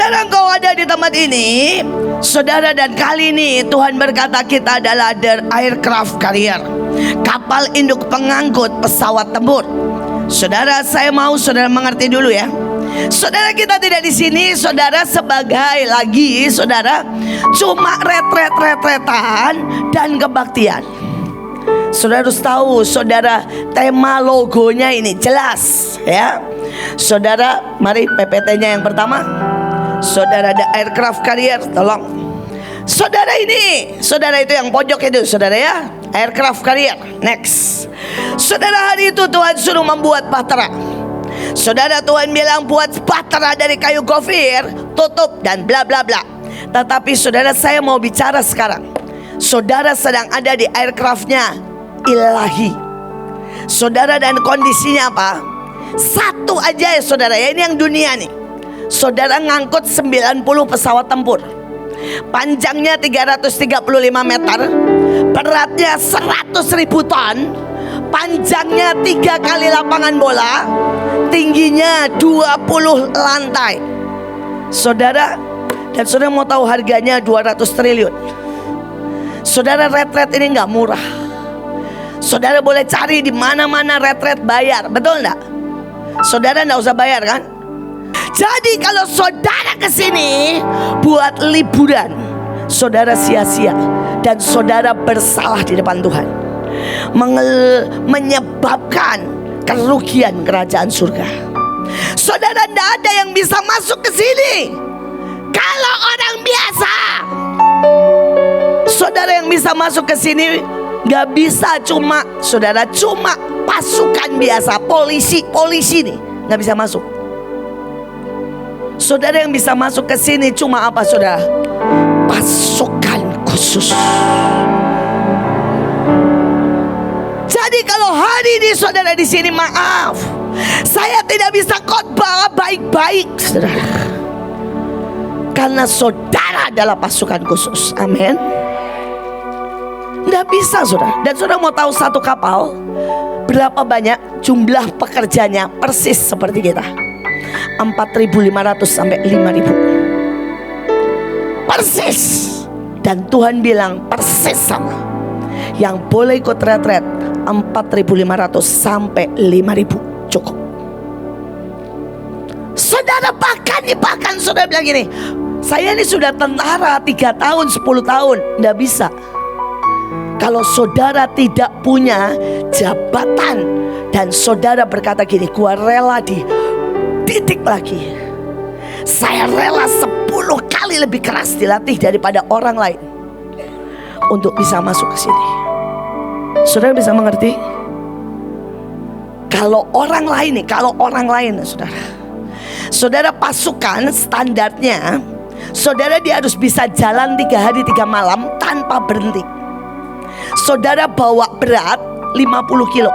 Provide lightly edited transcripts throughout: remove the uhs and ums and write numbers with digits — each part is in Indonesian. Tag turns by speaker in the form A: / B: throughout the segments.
A: Saudara, engkau ada di tempat ini, saudara, dan kali ini Tuhan berkata kita adalah aircraft carrier, kapal induk pengangkut pesawat tempur. Saudara, saya mau saudara mengerti dulu ya. Saudara, kita tidak di sini saudara sebagai saudara cuma retretan dan kebaktian. Saudara harus tahu, saudara, tema logonya ini jelas ya. Saudara, mari PPT-nya yang pertama. Saudara, ada aircraft carrier, tolong. Saudara, ini saudara itu yang pojok itu, saudara ya, aircraft carrier. Next. Saudara, hari itu Tuhan suruh membuat bahtera. Saudara, Tuhan bilang buat bahtera dari kayu gofir, tutup dan bla bla bla. Tetapi saudara, saya mau bicara sekarang. Saudara sedang ada di aircraftnya ilahi. Saudara, dan kondisinya apa? Satu aja ya saudara ya, ini yang dunia nih. Saudara ngangkut 90 pesawat tempur, panjangnya 335 meter, beratnya 100.000 ton, panjangnya 3 kali lapangan bola, tingginya 20 lantai. Saudara, dan saudara mau tahu harganya 200 triliun. Saudara, retret ini nggak murah. Saudara boleh cari di mana-mana retret bayar, betul nggak? Saudara nggak usah bayar kan? Jadi kalau saudara kesini buat liburan, saudara sia-sia dan saudara bersalah di depan Tuhan, menyebabkan kerugian kerajaan surga. Saudara, tidak ada yang bisa masuk ke sini kalau orang biasa. Saudara, yang bisa masuk ke sini nggak bisa, cuma saudara, cuma pasukan biasa, polisi nih nggak bisa masuk. Saudara, yang bisa masuk ke sini cuma apa saudara? Pasukan khusus. Jadi kalau hari ini saudara di sini, maaf, saya tidak bisa khotbah baik-baik saudara, karena saudara adalah pasukan khusus. Amin. Nggak bisa saudara. Dan saudara mau tahu satu kapal berapa banyak jumlah pekerjanya? Persis seperti kita, 4.500 sampai 5.000 persis. Dan Tuhan bilang persis sama. Yang boleh ikut retret 4.500 sampai 5.000 cukup. Saudara, bahkan saudara bilang gini, saya ini sudah tentara 3 tahun 10 tahun. Nggak bisa kalau saudara tidak punya jabatan. Dan saudara berkata gini, gua rela dididik lagi, saya rela 10 kali lebih keras dilatih daripada orang lain untuk bisa masuk ke sini. Saudara bisa mengerti? Kalau orang lain saudara pasukan standarnya, saudara dia harus bisa jalan 3 hari 3 malam tanpa berhenti. Saudara bawa berat 50 kilo,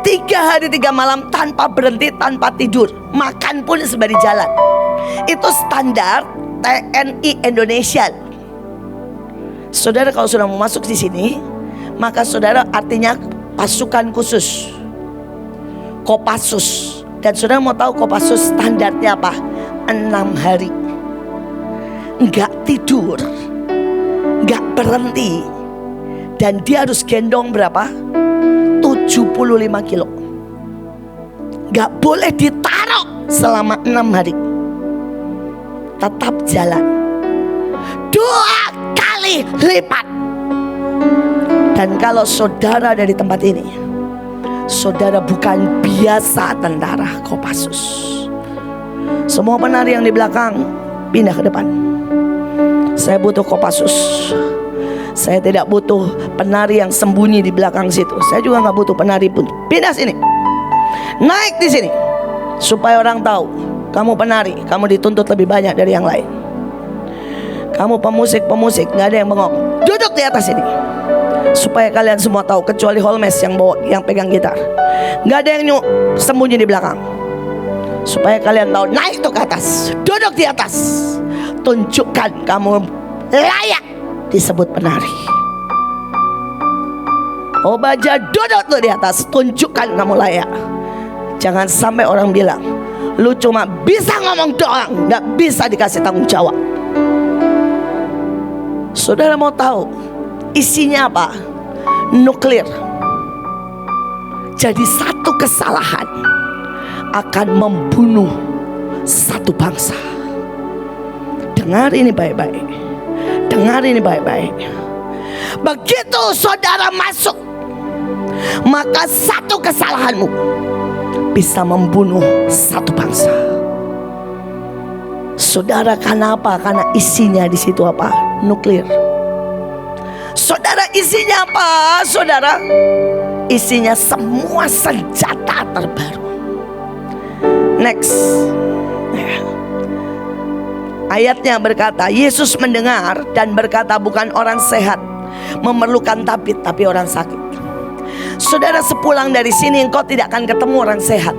A: 3 hari 3 malam tanpa berhenti, tanpa tidur, makan pun sembari jalan. Itu standar TNI Indonesia. Saudara, kalau sudah mau masuk di sini, maka saudara artinya pasukan khusus, Kopassus. Dan saudara mau tahu Kopassus standarnya apa? 6 hari, nggak tidur, nggak berhenti. Dan dia harus gendong berapa? 75 kilo. Gak boleh ditaruh selama 6 hari. Tetap jalan 2 kali lipat. Dan kalau saudara dari tempat ini, saudara bukan biasa tentara Kopassus. Semua penari yang di belakang pindah ke depan. Saya butuh Kopassus. Saya tidak butuh penari yang sembunyi di belakang situ. Saya juga nggak butuh penari pun. Pindah sini, naik di sini, supaya orang tahu kamu penari, kamu dituntut lebih banyak dari yang lain. Kamu pemusik, nggak ada yang bengong. Duduk di atas sini, supaya kalian semua tahu, kecuali Holmes yang pegang gitar. Nggak ada yang sembunyi di belakang. Supaya kalian tahu, naik tuh ke atas, duduk di atas, tunjukkan kamu layak disebut penari. Oh baja, duduk tuh di atas, tunjukkan kamu layak. Jangan sampai orang bilang, Lu cuma bisa ngomong doang, gak bisa dikasih tanggung jawab. Saudara mau tahu isinya apa? Nuklir. Jadi satu kesalahan akan membunuh satu bangsa. Dengar ini baik-baik. Dengar ini baik-baik. Begitu saudara masuk, maka satu kesalahanmu bisa membunuh satu bangsa. Saudara, karena apa? Karena isinya di situ apa? Nuklir. Saudara, isinya apa? Saudara, isinya semua senjata terbaru. Next. Ayatnya berkata, Yesus mendengar dan berkata, bukan orang sehat memerlukan tabib, tapi orang sakit. Saudara, sepulang dari sini engkau tidak akan ketemu orang sehat.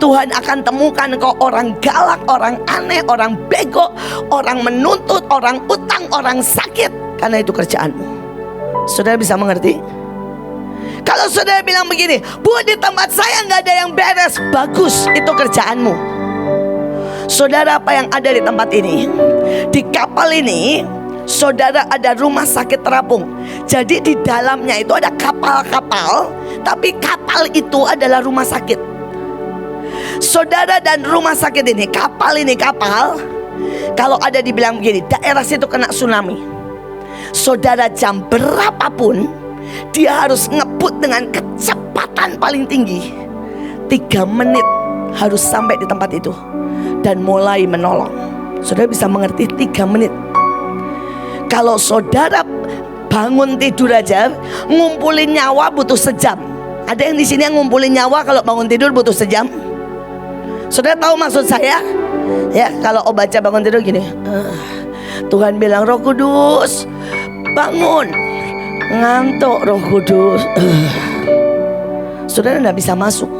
A: Tuhan akan temukan engkau orang galak, orang aneh, orang bego, orang menuntut, orang utang, orang sakit. Karena itu kerjaanmu. Saudara bisa mengerti? Kalau saudara bilang begini, Bu, di tempat saya nggak ada yang beres. Bagus, itu kerjaanmu. Saudara, apa yang ada di tempat ini? Di kapal ini, saudara, ada rumah sakit terapung. Jadi di dalamnya itu ada kapal-kapal, tapi kapal itu adalah rumah sakit. Saudara, dan rumah sakit ini, kapal kalau ada dibilang begini, daerah situ kena tsunami, saudara, jam berapapun dia harus ngebut dengan kecepatan paling tinggi. 3 menit harus sampai di tempat itu dan mulai menolong. Saudara bisa mengerti 3 menit. Kalau saudara bangun tidur aja ngumpulin nyawa butuh sejam. Ada yang di sini yang ngumpulin nyawa kalau bangun tidur butuh sejam? Saudara tahu maksud saya? Ya, kalau baca bangun tidur gini, Tuhan bilang, Roh Kudus bangun. Ngantuk Roh Kudus. Saudara tidak bisa masuk.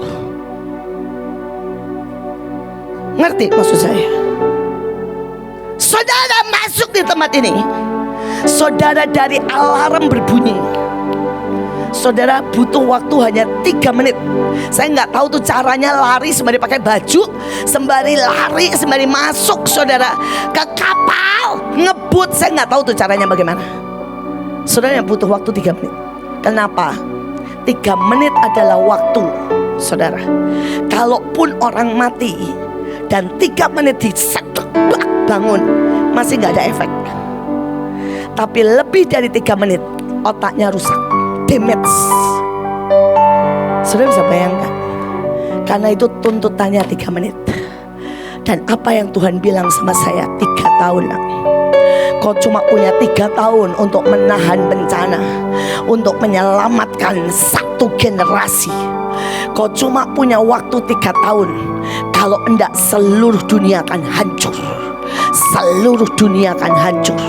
A: Ngerti maksud saya? Saudara masuk di tempat ini, saudara, dari alarm berbunyi, saudara butuh waktu hanya 3 menit. Saya nggak tahu tuh caranya, lari sembari pakai baju, sembari lari, sembari masuk saudara ke kapal, ngebut. Saya nggak tahu tuh caranya bagaimana. Saudara yang butuh waktu 3 menit. Kenapa? 3 menit adalah waktu, saudara. Kalaupun orang mati dan 3 menit disedek bangun, masih nggak ada efek. Tapi lebih dari 3 menit otaknya rusak, damage. Saudara bisa bayangkan? Karena itu tuntutannya 3 menit. Dan apa yang Tuhan bilang sama saya, 3 tahun nak. Kau cuma punya 3 tahun untuk menahan bencana, untuk menyelamatkan satu generasi. Kau cuma punya waktu 3 tahun. Kalau enggak, seluruh dunia akan hancur. Seluruh dunia akan hancur.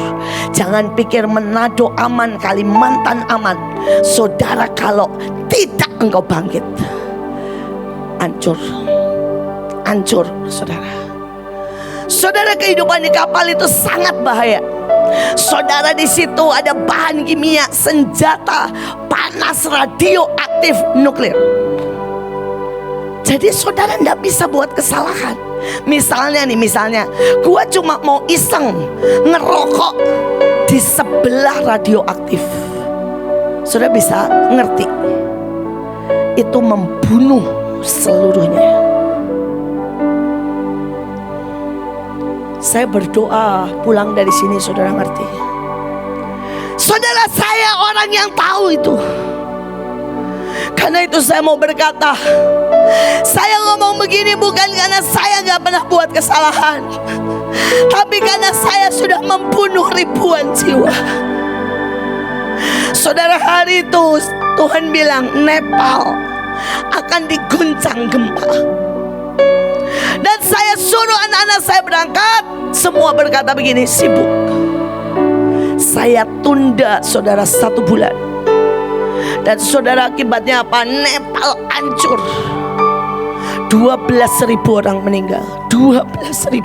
A: Jangan pikir Manado aman, Kalimantan aman. Saudara, kalau tidak engkau bangkit, hancur. Hancur, saudara. Saudara, kehidupan di kapal itu sangat bahaya. Saudara, di situ ada bahan kimia, senjata, panas, radioaktif, nuklir. Jadi saudara tidak bisa buat kesalahan. Misalnya gua cuma mau iseng ngerokok di sebelah radioaktif. Saudara bisa ngerti, itu membunuh seluruhnya. Saya berdoa pulang dari sini saudara ngerti. Saudara, saya orang yang tahu itu. Karena itu saya mau berkata, saya ngomong begini bukan karena saya gak pernah buat kesalahan, tapi karena saya sudah membunuh ribuan jiwa. Saudara, hari itu Tuhan bilang Nepal akan diguncang gempa. Dan saya suruh anak-anak saya berangkat, semua berkata begini, sibuk. Saya tunda saudara 1 bulan. Dan saudara, akibatnya apa? Nepal hancur. 12.000 orang meninggal. 12.000.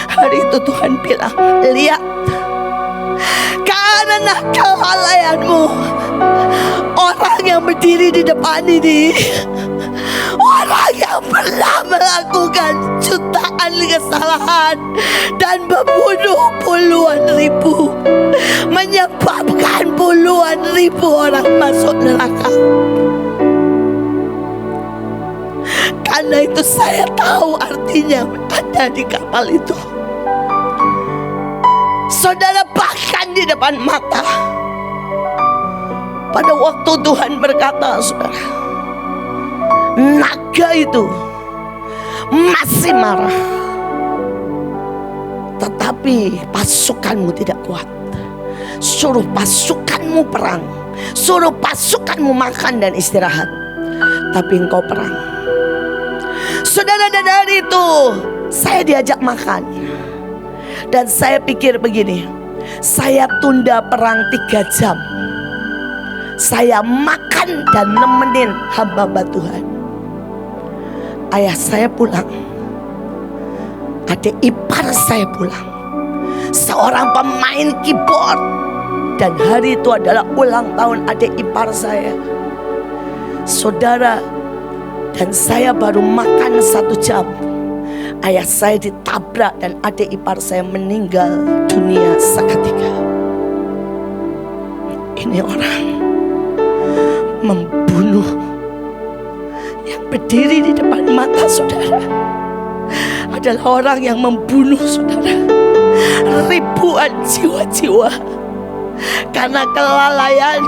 A: Hari itu Tuhan bilang, lihat, karena kelalaianmu, orang yang berdiri di depan ini, orang yang pernah melakukan jutaan kesalahan dan membunuh puluhan ribu, menyebabkan puluhan ribu orang masuk neraka. Karena itu saya tahu artinya ada di kapal itu. Saudara, bahkan di depan mata, pada waktu Tuhan berkata, saudara, naga itu masih marah, tetapi pasukanmu tidak kuat. Suruh pasukanmu perang, suruh pasukanmu makan dan istirahat, tapi engkau perang. Saudara, dan hari itu saya diajak makan, dan saya pikir begini, saya tunda perang 3 jam. Saya makan dan nemenin hamba-hamba Tuhan. Ayah saya pulang, adik ipar saya pulang, seorang pemain keyboard, dan hari itu adalah ulang tahun adik ipar saya. Saudara, dan saya baru makan 1 jam, ayah saya ditabrak dan adik ipar saya meninggal dunia seketika. Ini orang membunuh yang berdiri di depan mata saudara, adalah orang yang membunuh saudara ribuan jiwa-jiwa karena kelalaian,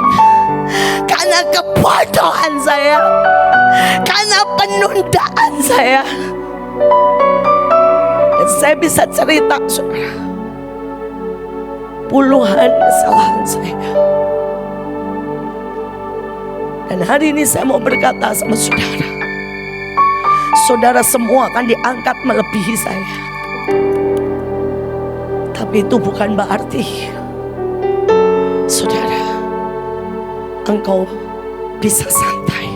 A: karena kebodohan saya, karena penundaan saya. Dan saya bisa cerita saudara, puluhan kesalahan saya. Dan hari ini saya mau berkata sama saudara, saudara semua akan diangkat melebihi saya. Tapi itu bukan berarti saudara, engkau bisa santai.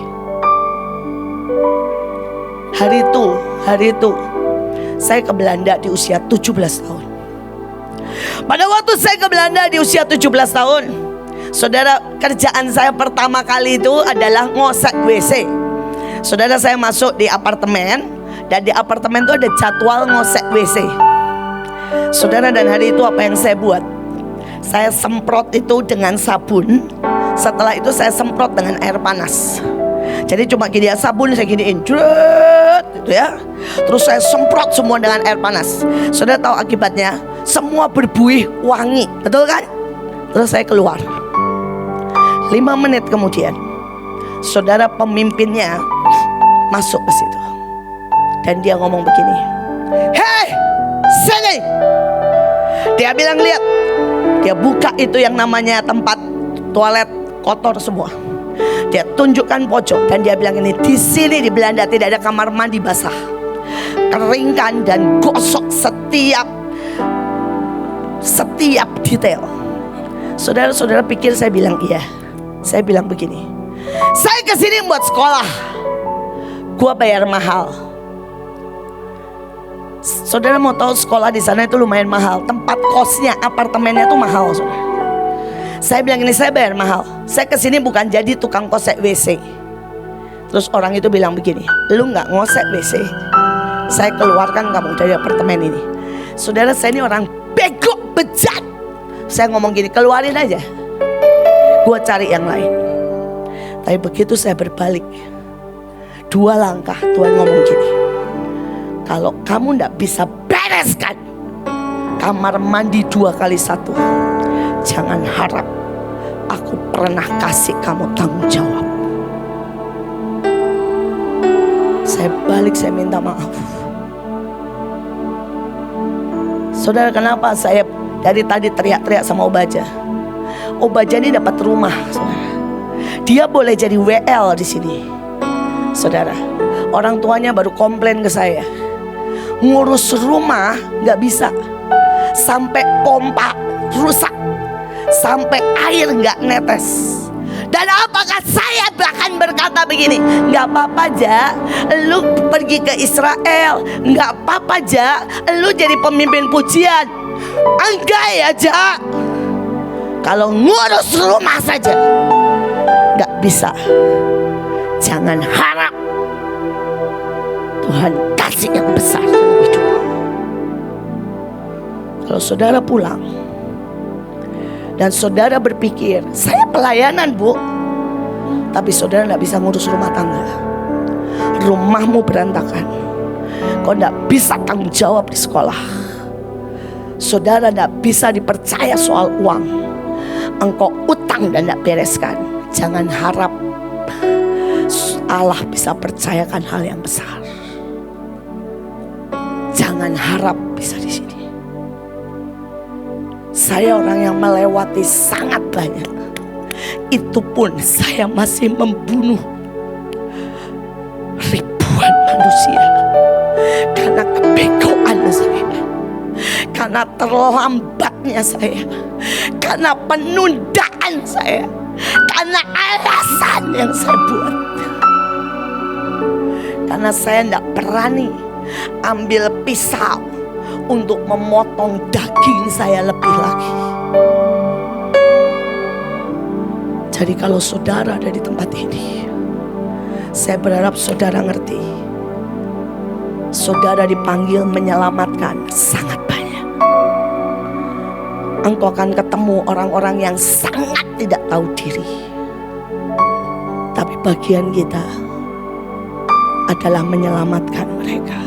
A: Hari itu saya ke Belanda di usia 17 tahun. Pada waktu saya ke Belanda di usia 17 tahun, saudara, kerjaan saya pertama kali itu adalah ngosek WC. Saudara, saya masuk di apartemen, dan di apartemen itu ada jadwal ngosek WC. Saudara, dan hari itu apa yang saya buat? Saya semprot itu dengan sabun. Setelah itu saya semprot dengan air panas. Jadi cuma gini ya, sabun saya giniin, jret, gitu ya. Terus saya semprot semua dengan air panas. Saudara tahu akibatnya? Semua berbuih wangi, betul kan? Terus saya keluar. 5 menit kemudian, saudara, pemimpinnya masuk ke situ, dan dia ngomong begini, "Hei, sini!" Dia bilang, "Lihat." Dia buka itu yang namanya tempat toilet kotor semua. Dia tunjukkan pojok, dan dia bilang ini, "Di sini di Belanda tidak ada kamar mandi basah. Keringkan dan gosok setiap detail." Saudara-saudara pikir saya bilang iya? Saya bilang begini, saya kesini buat sekolah, gua bayar mahal. Saudara mau tahu sekolah di sana itu lumayan mahal. Tempat kosnya, apartemennya itu mahal, saudara. Saya bilang ini, saya bayar mahal. Saya kesini bukan jadi tukang ngosek WC. Terus orang itu bilang begini, "Lu nggak ngosek WC, saya keluarkan kamu dari apartemen ini." Saudara, saya ini orang bego, bejat. Saya ngomong gini, "Keluarin aja, gua cari yang lain." Tapi begitu saya berbalik 2 langkah, Tuhan ngomong gini, "Kalau kamu nggak bisa bereskan kamar mandi 2x1, jangan harap aku pernah kasih kamu tanggung jawab." Saya balik, saya minta maaf. Saudara, kenapa saya dari tadi teriak-teriak sama Obaja? Obaja ini dapat rumah, saudara. Dia boleh jadi WL di sini. Saudara, orang tuanya baru komplain ke saya, ngurus rumah nggak bisa, sampai pompa rusak, sampai air nggak netes. Dan apakah saya bahkan berkata begini, "Nggak apa-apa, Ja, lu pergi ke Israel, nggak apa-apa, Ja, lu jadi pemimpin pujian." Enggak ya, Ja, kalau ngurus rumah saja nggak bisa. Jangan harap Tuhan kasih yang besar dalam hidup. Kalau saudara pulang dan saudara berpikir, saya pelayanan bu, tapi saudara tidak bisa ngurus rumah tangga, rumahmu berantakan, kau tidak bisa tanggung jawab di sekolah, saudara tidak bisa dipercaya soal uang, engkau utang dan tidak bereskan, jangan harap Allah bisa percayakan hal yang besar. Jangan harap bisa di sini. Saya orang yang melewati sangat banyak. Itu pun saya masih membunuh ribuan manusia karena kebegoan saya, karena terlambatnya saya, karena penundaan saya, karena alasan yang saya buat. Karena saya tidak berani ambil pisau untuk memotong daging saya lebih lagi. Jadi kalau saudara ada di tempat ini, saya berharap saudara ngerti, saudara dipanggil menyelamatkan sangat banyak. Engkau akan ketemu orang-orang yang sangat tidak tahu diri, tapi bagian kita adalah menyelamatkan mereka.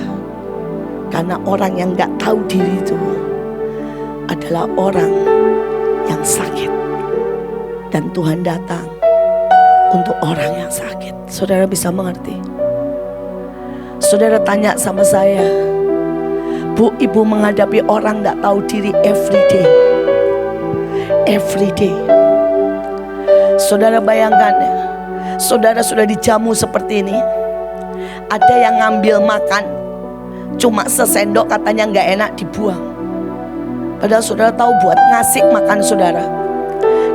A: Karena orang yang gak tahu diri itu adalah orang yang sakit, dan Tuhan datang untuk orang yang sakit. Saudara bisa mengerti? Saudara tanya sama saya, bu, ibu menghadapi orang gak tahu diri every day. Every day. Saudara bayangkan ya, saudara sudah dijamu seperti ini, ada yang ngambil makan cuma sesendok, katanya gak enak, dibuang. Padahal saudara tahu buat ngasih makan saudara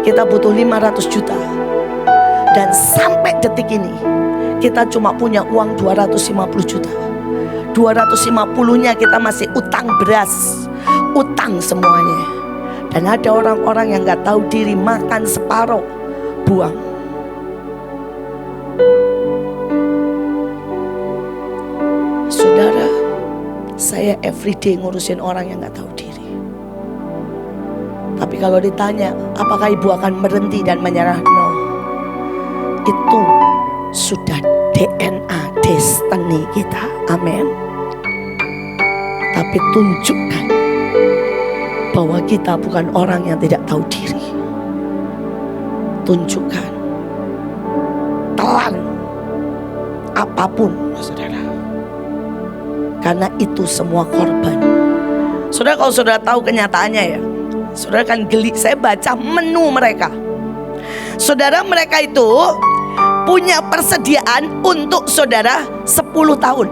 A: kita butuh 500 juta. Dan sampai detik ini kita cuma punya uang 250 juta. 250-nya kita masih utang beras, utang semuanya. Dan ada orang-orang yang gak tahu diri, makan separuh, buang. Saudara, saya everyday ngurusin orang yang gak tahu diri. Tapi kalau ditanya, apakah ibu akan berhenti dan menyerah? No. Itu sudah DNA, destiny kita. Amin. Tapi tunjukkan bahwa kita bukan orang yang tidak tahu diri. Tunjukkan. Telan apapun, saudara. Karena itu semua korban. Saudara, kalau saudara tahu kenyataannya ya, saudara kan geli. Saya baca menu mereka. Saudara, mereka itu punya persediaan untuk saudara 10 tahun.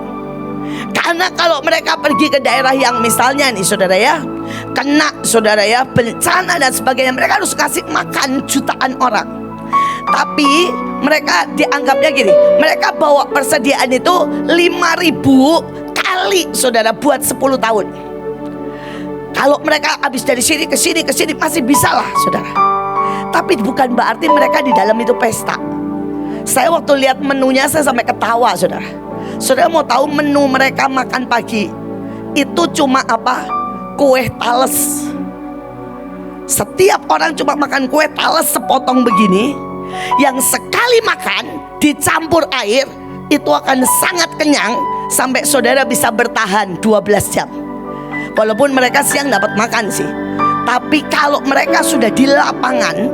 A: Karena kalau mereka pergi ke daerah yang misalnya nih saudara ya, kena saudara ya bencana dan sebagainya, mereka harus kasih makan jutaan orang. Tapi mereka dianggapnya gini, mereka bawa persediaan itu 5.000 kali saudara buat 10 tahun. Kalau mereka habis dari sini ke sini masih bisa lah saudara. Tapi bukan berarti mereka di dalam itu pesta. Saya waktu lihat menunya saya sampai ketawa saudara. Saudara mau tahu menu mereka makan pagi itu cuma apa? Kue tales. Setiap orang cuma makan kue tales sepotong begini, yang sekali makan dicampur air itu akan sangat kenyang sampai saudara bisa bertahan 12 jam. Walaupun mereka siang dapat makan sih, tapi kalau mereka sudah di lapangan,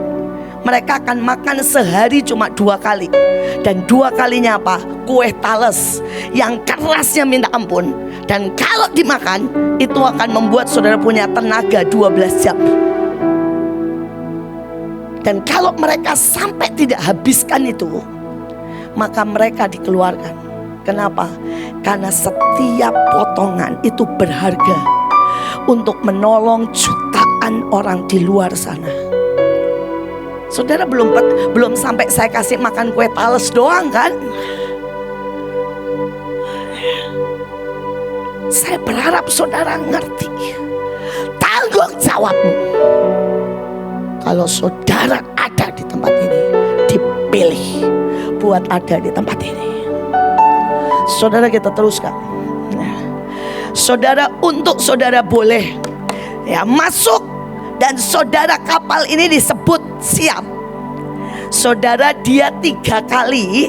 A: mereka akan makan sehari cuma 2 kali. Dan 2 kalinya apa? Kue tales yang kerasnya minta ampun. Dan kalau dimakan, itu akan membuat saudara punya tenaga 12 jam. Dan kalau mereka sampai tidak habiskan itu, maka mereka dikeluarkan. Kenapa? Karena setiap potongan itu berharga untuk menolong jutaan orang di luar sana. Saudara, belum sampai saya kasih makan kue tales doang kan? Saya berharap saudara ngerti tanggung jawabmu. Kalau saudara ada di tempat ini, dipilih buat ada di tempat ini. Saudara, kita teruskan. Saudara, untuk saudara boleh masuk dan saudara kapal ini disebut siap. Saudara, dia 3 kali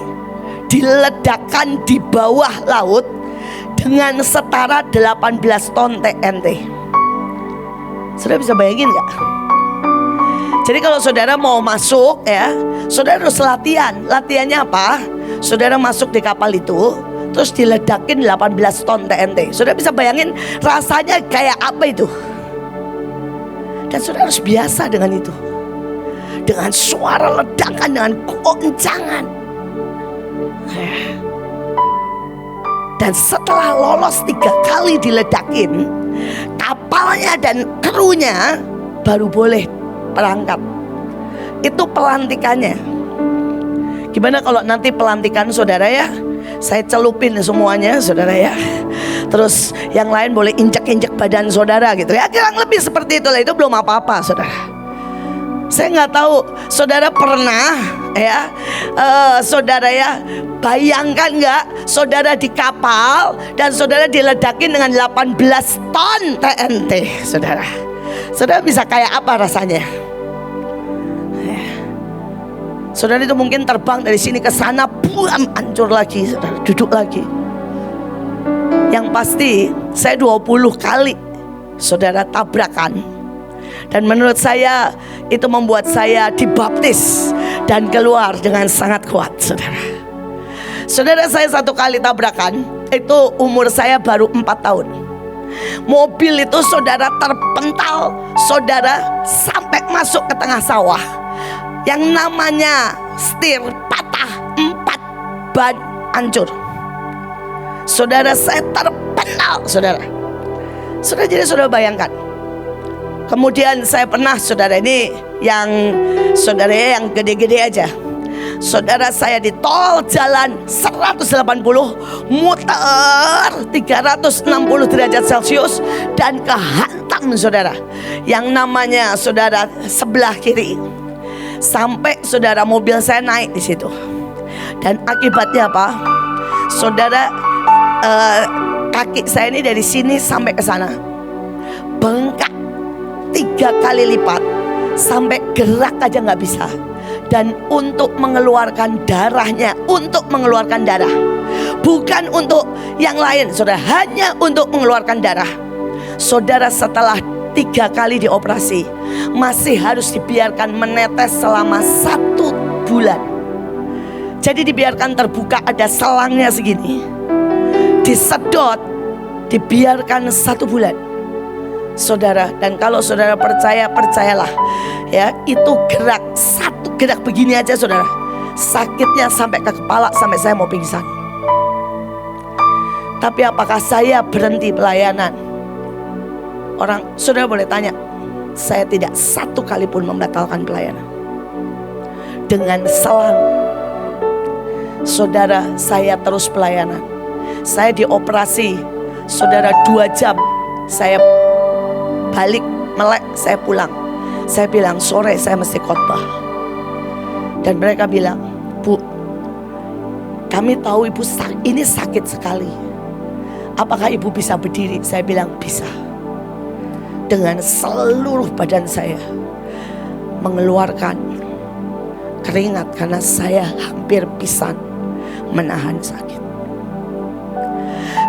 A: diledakkan di bawah laut dengan setara 18 ton TNT. Saudara bisa bayangin gak? Jadi kalau saudara mau masuk saudara harus latihan. Latihannya apa? Saudara masuk di kapal itu, terus diledakin 18 ton TNT. Saudara bisa bayangin rasanya kayak apa itu? Dan saudara harus biasa dengan itu, dengan suara ledakan, dengan goncangan. Dan setelah lolos 3 kali diledakin, kapalnya dan krunya baru boleh berangkat. Itu pelantikannya. Gimana kalau nanti pelantikan saudara saya celupin semuanya saudara Terus yang lain boleh injek-injek badan saudara gitu kurang lebih seperti itulah. Itu belum apa-apa saudara. Saya nggak tahu saudara pernah saudara bayangkan nggak saudara di kapal dan saudara diledakin dengan 18 ton TNT saudara. Saudara bisa kayak apa rasanya? Saudara itu mungkin terbang dari sini ke sana, buam, hancur lagi, saudara, duduk lagi. Yang pasti saya 20 kali saudara tabrakan. Dan menurut saya itu membuat saya dibaptis dan keluar dengan sangat kuat saudara. Saudara, saya 1 kali tabrakan, itu umur saya baru 4 tahun. Mobil itu saudara terpental, saudara sampai masuk ke tengah sawah. Yang namanya setir patah, 4 ban hancur. Saudara, saya terpental saudara. Saudara, jadi saudara bayangkan. Kemudian saya pernah saudara ini yang saudara yang gede-gede aja. Saudara, saya di tol jalan 180 muter 360 derajat Celcius dan kehantam saudara. Yang namanya saudara sebelah kiri. Sampai saudara mobil saya naik di situ. Dan akibatnya apa? Saudara, kaki saya ini dari sini sampai ke sana bengkak 3 kali lipat, sampai gerak aja nggak bisa. Dan untuk mengeluarkan darahnya, untuk mengeluarkan darah, bukan untuk yang lain saudara, hanya untuk mengeluarkan darah. Saudara, setelah 3 kali dioperasi, masih harus dibiarkan menetes selama 1 bulan. Jadi dibiarkan terbuka, ada selangnya segini, disedot, dibiarkan 1 bulan saudara. Dan kalau saudara percaya, percayalah itu gerak, 1 gerak begini aja saudara, sakitnya sampai ke kepala, sampai saya mau pingsan. Tapi apakah saya berhenti pelayanan? Saudara boleh tanya, saya tidak 1 kali pun membatalkan pelayanan. Dengan selang saudara, saya terus pelayanan. Saya dioperasi saudara 2 jam, saya balik melek, saya pulang. Saya bilang sore saya mesti khotbah. Dan mereka bilang, Bu, kami tahu ibu ini sakit sekali, apakah ibu bisa berdiri? Saya bilang bisa. Dengan seluruh badan saya mengeluarkan keringat karena saya hampir pisan menahan sakit.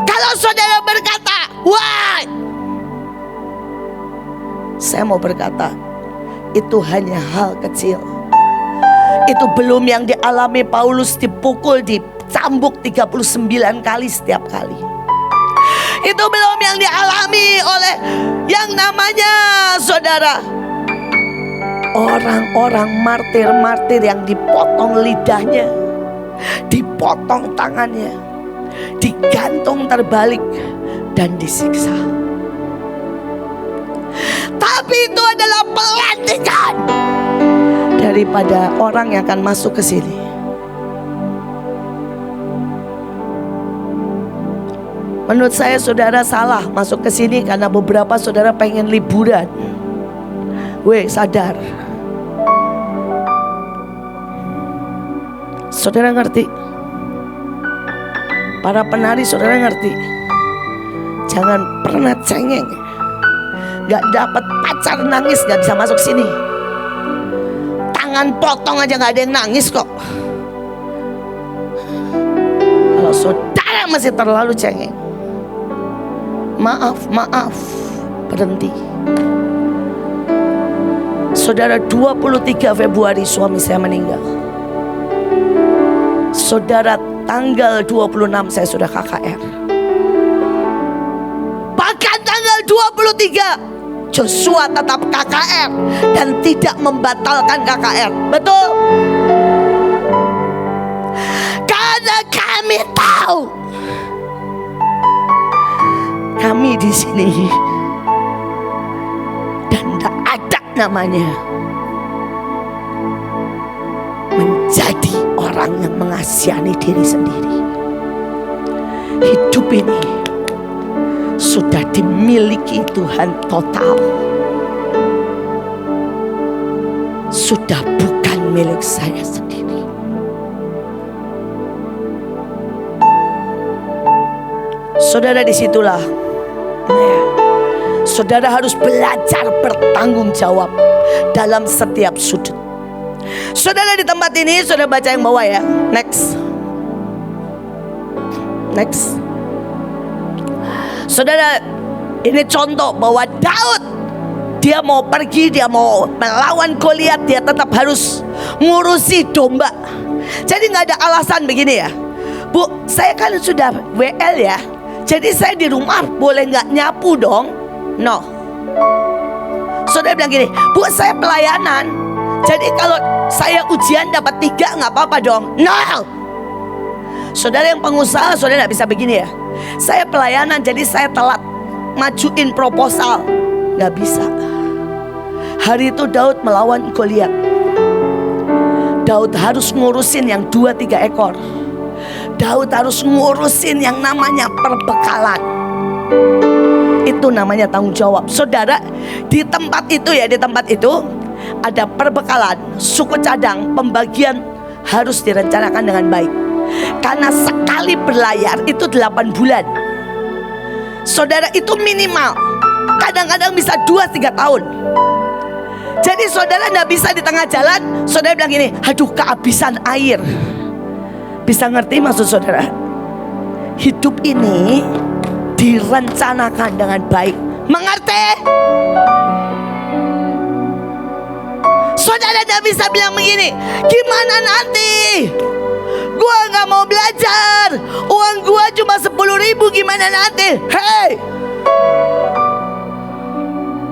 A: Kalau saudara berkata, wah, saya mau berkata, itu hanya hal kecil. Itu belum yang dialami Paulus, dipukul, dicambuk 39 kali setiap kali. Itu belum yang dialami oleh yang namanya saudara orang-orang martir-martir yang dipotong lidahnya, dipotong tangannya, digantung terbalik dan disiksa. Tapi itu adalah pelantikan daripada orang yang akan masuk ke sini. Menurut saya saudara salah masuk ke sini karena beberapa saudara pengen liburan. Sadar. Saudara ngerti? Para penari saudara ngerti? Jangan pernah cengeng. Gak dapat pacar nangis gak bisa masuk sini. Tangan potong aja gak ada yang nangis kok. Kalau saudara masih terlalu cengeng, maaf, berhenti. Saudara, 23 Februari suami saya meninggal. Saudara, tanggal 26 saya sudah KKR. Bahkan tanggal 23 Joshua tetap KKR dan tidak membatalkan KKR. Betul? Karena kami tahu kami di sini dan tidak ada namanya menjadi orang yang mengasihani diri sendiri. Hidup ini sudah dimiliki Tuhan total. Sudah bukan milik saya sendiri. Saudara, disitulah saudara harus belajar bertanggung jawab dalam setiap sudut. Saudara, di tempat ini saudara baca yang bawah ya. Next. Saudara, ini contoh bahwa Daud, dia mau pergi, dia mau melawan Goliat, dia tetap harus ngurusi domba. Jadi gak ada alasan begini ya, Bu, saya kan sudah WL ya, jadi saya di rumah boleh gak nyapu dong? No. Saudara bilang gini, Bu, saya pelayanan, jadi kalau saya ujian dapat 3 gak apa-apa dong? No. Saudara yang pengusaha, saudara gak bisa begini ya, saya pelayanan jadi saya telat majuin proposal. Gak bisa. Hari itu Daud melawan Goliat. Daud harus ngurusin yang 2-3 ekor. Daud harus ngurusin yang namanya perbekalan. Itu namanya tanggung jawab. Saudara, di tempat itu ya, di tempat itu ada perbekalan, suku cadang, pembagian harus direncanakan dengan baik. Karena sekali berlayar itu 8 bulan. Saudara, itu minimal. Kadang-kadang bisa 2-3 tahun. Jadi saudara gak bisa di tengah jalan saudara bilang gini, aduh kehabisan air. Bisa ngerti maksud saudara? Hidup ini direncanakan dengan baik. Mengerti? Saudara gak bisa bilang begini, gimana nanti? Gua gak mau belajar, uang gua cuma 10.000, gimana nanti? Hei,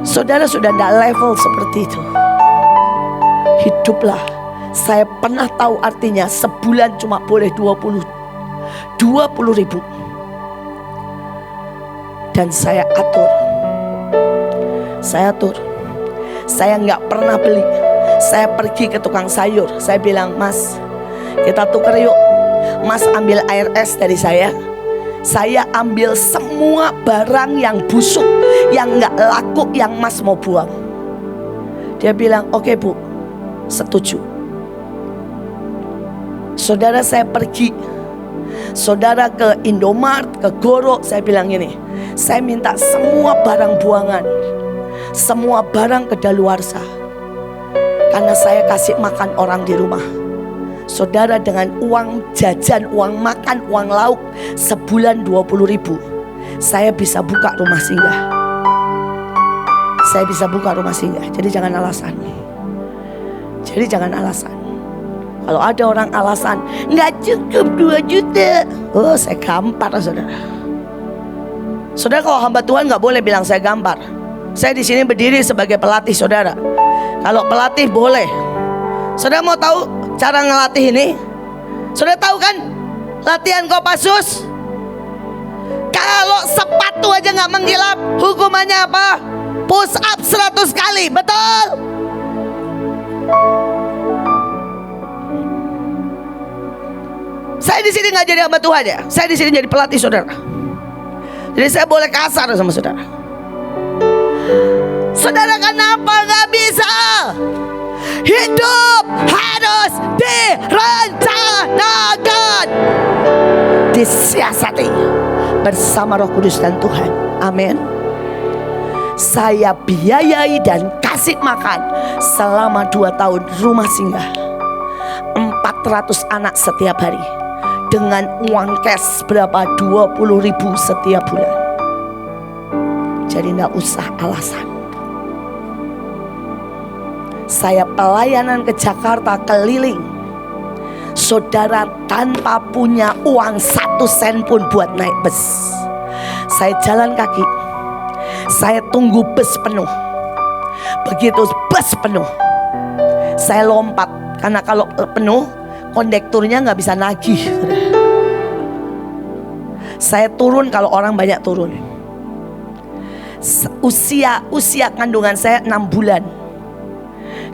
A: saudara sudah tidak level seperti itu. Hiduplah. Saya pernah tahu artinya sebulan cuma boleh 20.000. Dan saya atur. Saya nggak pernah beli. Saya pergi ke tukang sayur. Saya bilang, Mas, kita tuker yuk. Mas ambil air es dari saya. Saya ambil semua barang yang busuk, yang gak laku, yang Mas mau buang. Dia bilang, oke Bu, setuju. Saudara, saya pergi. Saudara ke Indomaret, ke Goro. Saya bilang gini, saya minta semua barang buangan, semua barang kedaluarsa, karena saya kasih makan orang di rumah. Saudara, dengan uang jajan, uang makan, uang lauk sebulan 20.000, saya bisa buka rumah singgah. Saya bisa buka rumah singgah. Jadi jangan alasan. Kalau ada orang alasan nggak cukup 2 juta, oh saya gampar saudara. Saudara, kalau hamba Tuhan nggak boleh bilang saya gampar. Saya di sini berdiri sebagai pelatih saudara. Kalau pelatih boleh. Saudara mau tahu cara ngelatih ini? Saudara tahu kan latihan Kopassus? Kalau sepatu aja nggak menggilap, hukumannya apa? Push up 100 kali, betul? Saya di sini nggak jadi hamba Tuhan ya. Saya di sini jadi pelatih saudara. Jadi saya boleh kasar sama saudara. Saudara, kenapa nggak bisa? Hidup harus direncanakan, disiasati bersama Roh Kudus dan Tuhan. Amin. Saya biayai dan kasih makan selama 2 tahun rumah singgah 400 anak setiap hari dengan uang cash berapa? 20.000 setiap bulan. Jadi enggak usah alasan. Saya pelayanan ke Jakarta keliling, saudara, tanpa punya uang 1 sen pun buat naik bus. Saya jalan kaki. Saya tunggu bus penuh. Begitu bus penuh, saya lompat. Karena kalau penuh, kondekturnya nggak bisa nagih. Saya turun kalau orang banyak turun. Usia kandungan saya 6 bulan.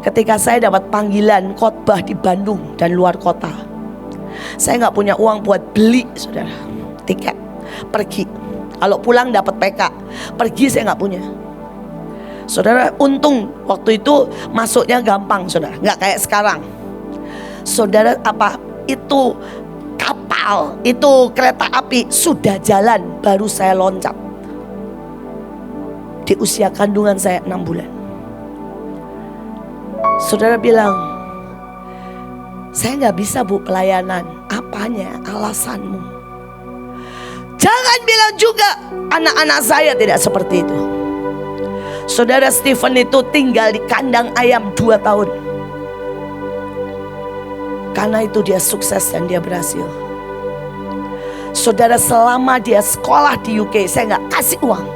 A: Ketika saya dapat panggilan khotbah di Bandung dan luar kota, saya nggak punya uang buat beli, saudara, tiket pergi. Kalau pulang dapat PK, pergi saya nggak punya. Saudara, untung waktu itu masuknya gampang, saudara, nggak kayak sekarang. Saudara, itu kapal, itu kereta api sudah jalan baru saya loncat. Di usia kandungan saya 6 bulan. Saudara bilang, saya nggak bisa bu pelayanan. Apanya alasanmu? Jangan bilang juga anak-anak saya tidak seperti itu. Saudara, Stephen itu tinggal di kandang ayam 2 tahun. Karena itu dia sukses dan dia berhasil. Saudara, selama dia sekolah di UK, saya nggak kasih uang.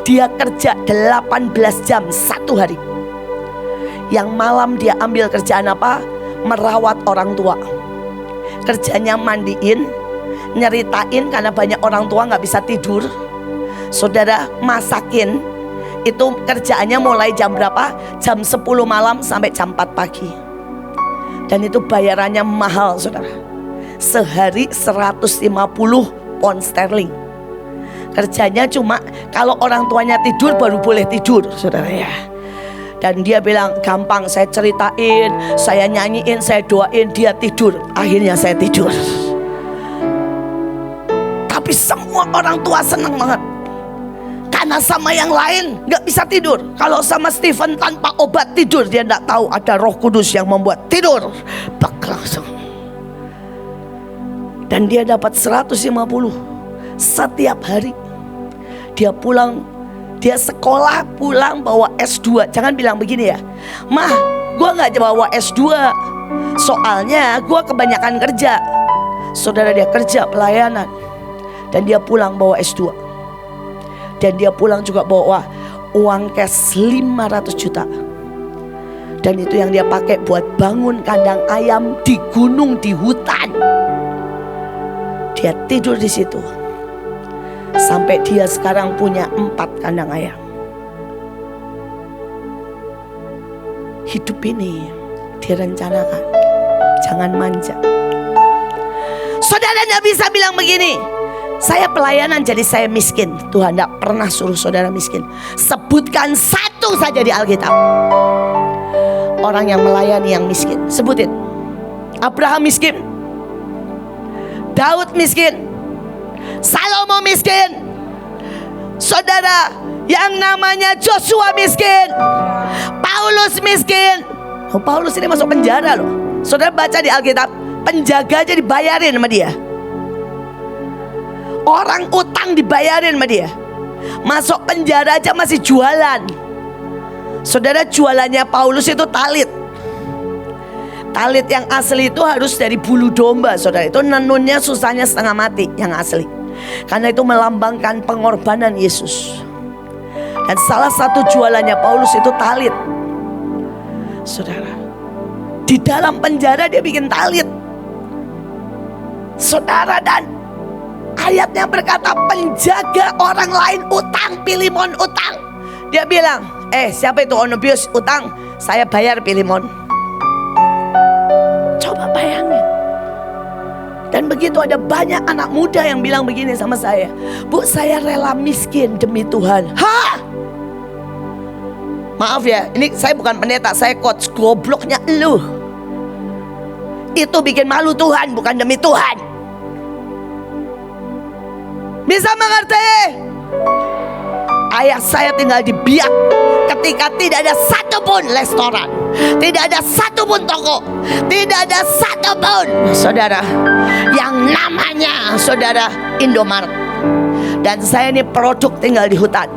A: Dia kerja 18 jam 1 hari. Yang malam dia ambil kerjaan apa? Merawat orang tua. Kerjanya mandiin, nyeritain karena banyak orang tua nggak bisa tidur. Saudara, masakin. Itu kerjaannya mulai jam berapa? Jam 10 malam sampai jam 4 pagi. Dan itu bayarannya mahal, saudara. Sehari 150 pound sterling. Kerjanya cuma kalau orang tuanya tidur baru boleh tidur, saudara ya. Dan dia bilang, gampang, saya ceritain, saya nyanyiin, saya doain, dia tidur. Akhirnya saya tidur. Tapi semua orang tua senang banget. Karena sama yang lain gak bisa tidur. Kalau sama Stephen tanpa obat tidur, dia gak tahu ada Roh Kudus yang membuat tidur. Bak langsung. Dan dia dapat 150 setiap hari. Dia pulang, dia sekolah pulang bawa S2. Jangan bilang begini ya, Mah, gue gak bawa S2, soalnya gue kebanyakan kerja. Saudara, dia kerja pelayanan. Dan dia pulang bawa S2. Dan dia pulang juga bawa uang cash 500 juta. Dan itu yang dia pakai buat bangun kandang ayam di gunung, di hutan. Dia tidur di situ. Sampai dia sekarang punya 4 kandang ayam. Hidup ini direncanakan. Jangan manja. Saudara tidak bisa bilang begini, saya pelayanan jadi saya miskin. Tuhan tidak pernah suruh saudara miskin. Sebutkan 1 saja di Alkitab orang yang melayani yang miskin. Sebutin. Abraham miskin, Daud miskin, Salomo miskin. Saudara, yang namanya Joshua miskin, Paulus miskin. Oh, Paulus ini masuk penjara loh. Saudara baca di Alkitab, penjaga aja dibayarin sama dia. Orang utang dibayarin sama dia. Masuk penjara aja masih jualan. Saudara, jualannya Paulus itu talit. Talit yang asli itu harus dari bulu domba, saudara. Itu nenunnya susahnya setengah mati yang asli. Karena itu melambangkan pengorbanan Yesus. Dan salah satu jualannya Paulus itu talit. Saudara, di dalam penjara dia bikin talit. Saudara, dan ayatnya berkata penjaga orang lain utang, Filemon utang. Dia bilang, siapa itu Onebius utang, saya bayar Filemon. Coba bayangin. Dan begitu ada banyak anak muda yang bilang begini sama saya, Bu, saya rela miskin demi Tuhan. Hah? Maaf ya, ini saya bukan pendeta, saya coach. Gobloknya lu. Itu bikin malu Tuhan, bukan demi Tuhan. Bisa mengerti? Ayah saya tinggal di Biak ketika tidak ada satupun restoran, tidak ada satupun toko, tidak ada satupun, saudara, yang namanya saudara Indomaret. Dan saya ini produk tinggal di hutan.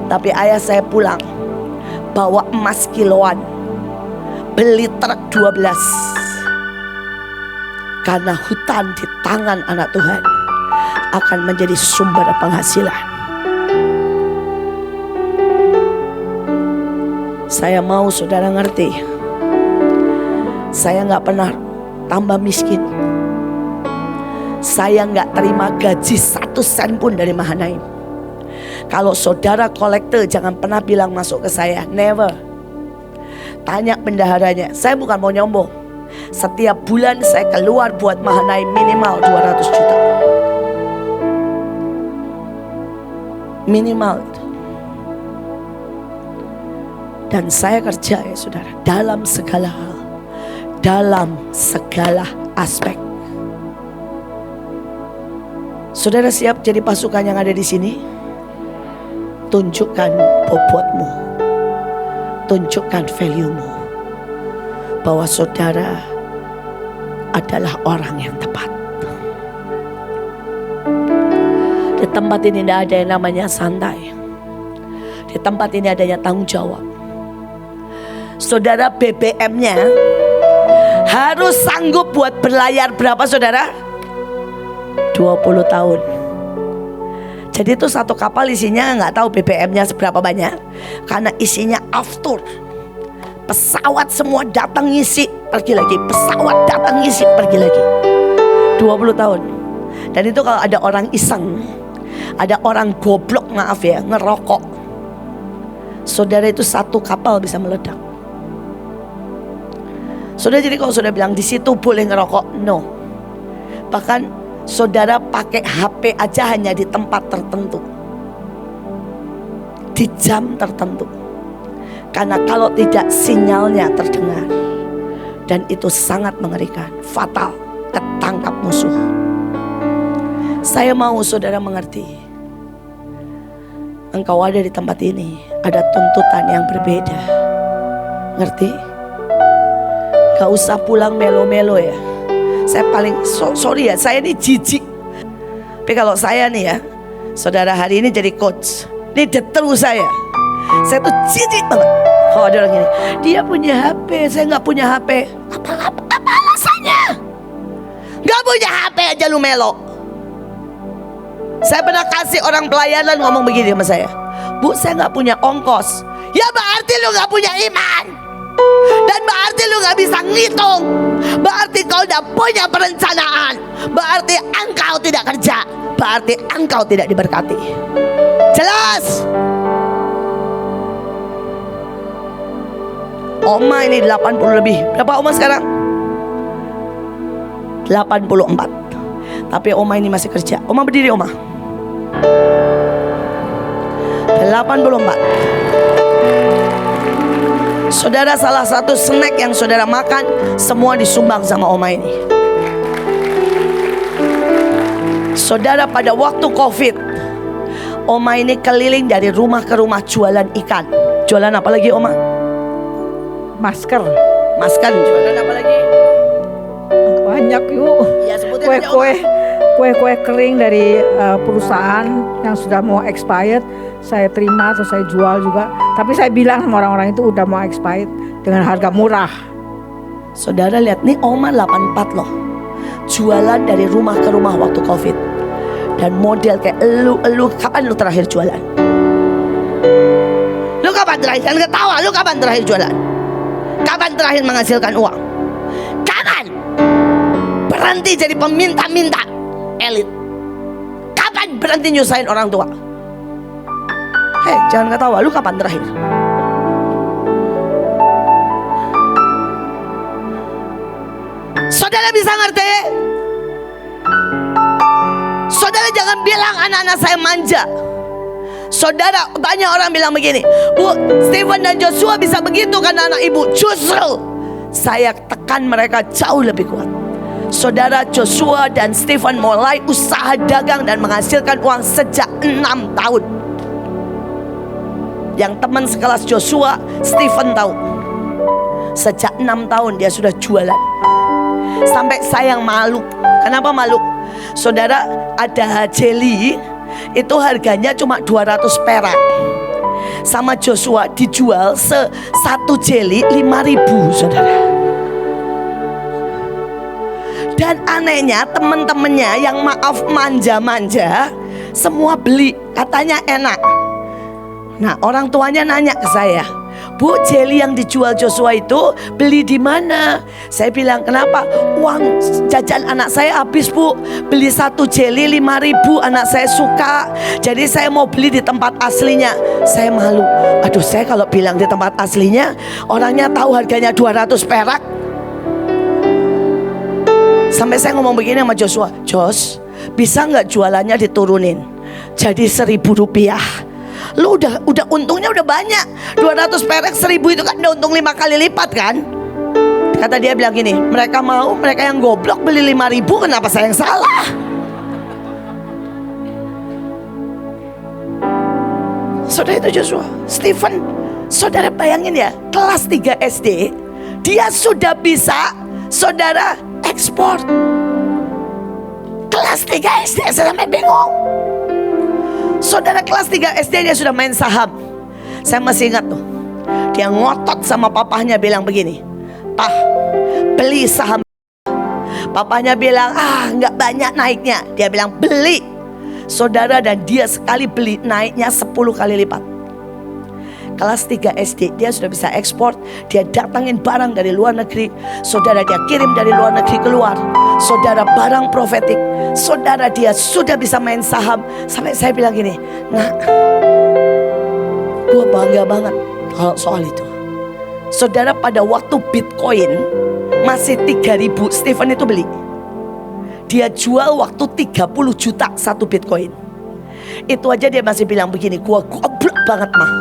A: Tapi ayah saya pulang bawa emas kiloan, beli truk 12. Karena hutan di tangan anak Tuhan akan menjadi sumber penghasilan. Saya mau saudara ngerti, saya gak pernah tambah miskin. Saya gak terima gaji 1 sen pun dari Mahanaim. Kalau saudara kolektor jangan pernah bilang masuk ke saya, never. Tanya bendaharanya, saya bukan mau nyombong. Setiap bulan saya keluar buat Mahanaim minimal 200 juta. Minimal. Dan saya kerja ya saudara, dalam segala hal, dalam segala aspek. Saudara siap jadi pasukan yang ada di sini? Tunjukkan bobotmu, tunjukkan value-mu, bahwa saudara adalah orang yang tepat. Di tempat ini tidak ada yang namanya santai. Di tempat ini adanya tanggung jawab. Saudara, BBM-nya harus sanggup buat berlayar berapa saudara? 20 tahun. Jadi itu satu kapal isinya nggak tahu BBM-nya seberapa banyak, karena isinya aftur. Pesawat semua datang ngisi, pergi lagi. Pesawat datang ngisi, pergi lagi. 20 tahun. Dan itu kalau ada orang iseng, ada orang goblok, maaf ya, ngerokok, saudara, itu satu kapal bisa meledak. Saudara, jadi kalau saudara bilang di situ boleh ngerokok, no. Bahkan saudara pakai HP aja hanya di tempat tertentu, di jam tertentu. Karena kalau tidak sinyalnya terdengar. Dan itu sangat mengerikan, fatal, ketangkap musuh. Saya mau saudara mengerti, engkau ada di tempat ini, ada tuntutan yang berbeda. Ngerti? Gak usah pulang melo-melo ya. Saya paling sorry ya, saya ini jijik. Tapi kalau saya nih ya, saudara, hari ini jadi coach, ini terus saya tuh jijik banget kalau ada orang gini, dia punya HP, saya gak punya HP. Apa alasannya? Gak punya HP aja lu melo. Saya pernah kasih orang pelayanan ngomong begini sama saya, Bu, saya gak punya ongkos. Ya berarti lu gak punya iman. Dan berarti lu gak bisa ngitung. Berarti kau udah punya perencanaan. Berarti engkau tidak kerja. Berarti engkau tidak diberkati. Jelas? Oma ini 80 lebih. Berapa Oma sekarang? 84. Tapi Oma ini masih kerja. Oma berdiri Oma. 84. Saudara, salah satu snack yang saudara makan semua disumbang sama Oma ini. Saudara, pada waktu COVID, Oma ini keliling dari rumah ke rumah jualan ikan. Jualan apa lagi Oma?
B: Masker.
A: Jualan apa lagi?
B: Banyak yuk.
A: Ya, sebutin aja, Oma.
B: Kue-kue kering dari perusahaan yang sudah mau expired, saya terima atau saya jual juga. Tapi saya bilang sama orang-orang itu udah mau expired dengan harga murah.
A: Saudara lihat nih, Oma 84 loh. Jualan dari rumah ke rumah waktu COVID. Dan model kayak elu, kapan lu terakhir jualan? Lu kapan terakhir? Kan ketawa, lu kapan terakhir jualan? Kapan terakhir menghasilkan uang? Kapan? Berhenti jadi peminta-minta elit. Kapan berhenti nyusahin orang tua? Hei, jangan ketawa, lu kapan terakhir? Saudara bisa ngerti? Saudara jangan bilang anak-anak saya manja. Saudara, banyak orang bilang begini, Bu, Stephen dan Joshua bisa begitu karena anak ibu. Justru saya tekan mereka jauh lebih kuat. Saudara, Joshua dan Stephen mulai usaha dagang dan menghasilkan uang sejak 6 tahun. Yang teman sekelas Joshua, Stephen tahu. Sejak 6 tahun dia sudah jualan. Sampai saya yang malu. Kenapa malu? Saudara, ada jelly itu harganya cuma 200 perak. Sama Joshua dijual satu jelly 5.000, saudara. Dan anehnya teman-temannya yang maaf manja-manja semua beli, katanya enak. Nah, orang tuanya nanya ke saya, "Bu, jelly yang dijual Joshua itu beli di mana?" Saya bilang, "Kenapa? Uang jajan anak saya habis, Bu. Beli satu jelly 5.000, anak saya suka. Jadi saya mau beli di tempat aslinya." Saya malu. Aduh, saya kalau bilang di tempat aslinya, orangnya tahu harganya 200 perak. Sampai saya ngomong begini sama Joshua, "Jos, bisa nggak jualannya diturunin jadi 1.000 rupiah? Lu udah untungnya udah banyak. 200 perak 1.000 itu kan udah untung 5 kali lipat kan?" Kata dia bilang gini, "Mereka mau, mereka yang goblok beli 5.000, kenapa saya yang salah?" Saudara, itu Joshua. Stephen, saudara bayangin ya, kelas 3 SD dia sudah bisa, saudara, ekspor. Kelas 3 SD saya sampai bingung. Saudara, kelas 3 SD dia sudah main saham. Saya masih ingat tuh, dia ngotot sama papahnya bilang begini, "Pah, beli saham." Papahnya bilang, nggak banyak naiknya. Dia bilang, "Beli." Saudara, dan dia sekali beli naiknya 10 kali lipat. Kelas 3 SD dia sudah bisa ekspor. Dia datangin barang dari luar negeri. Saudara, dia kirim dari luar negeri keluar. Saudara, barang profetik. Saudara, dia sudah bisa main saham. Sampai saya bilang gini, "Nah, gue bangga banget kalau soal itu." Saudara, pada waktu Bitcoin masih 3.000, Stephen itu beli. Dia jual waktu 30 juta satu Bitcoin. Itu aja dia masih bilang begini, "Gue goblok banget mah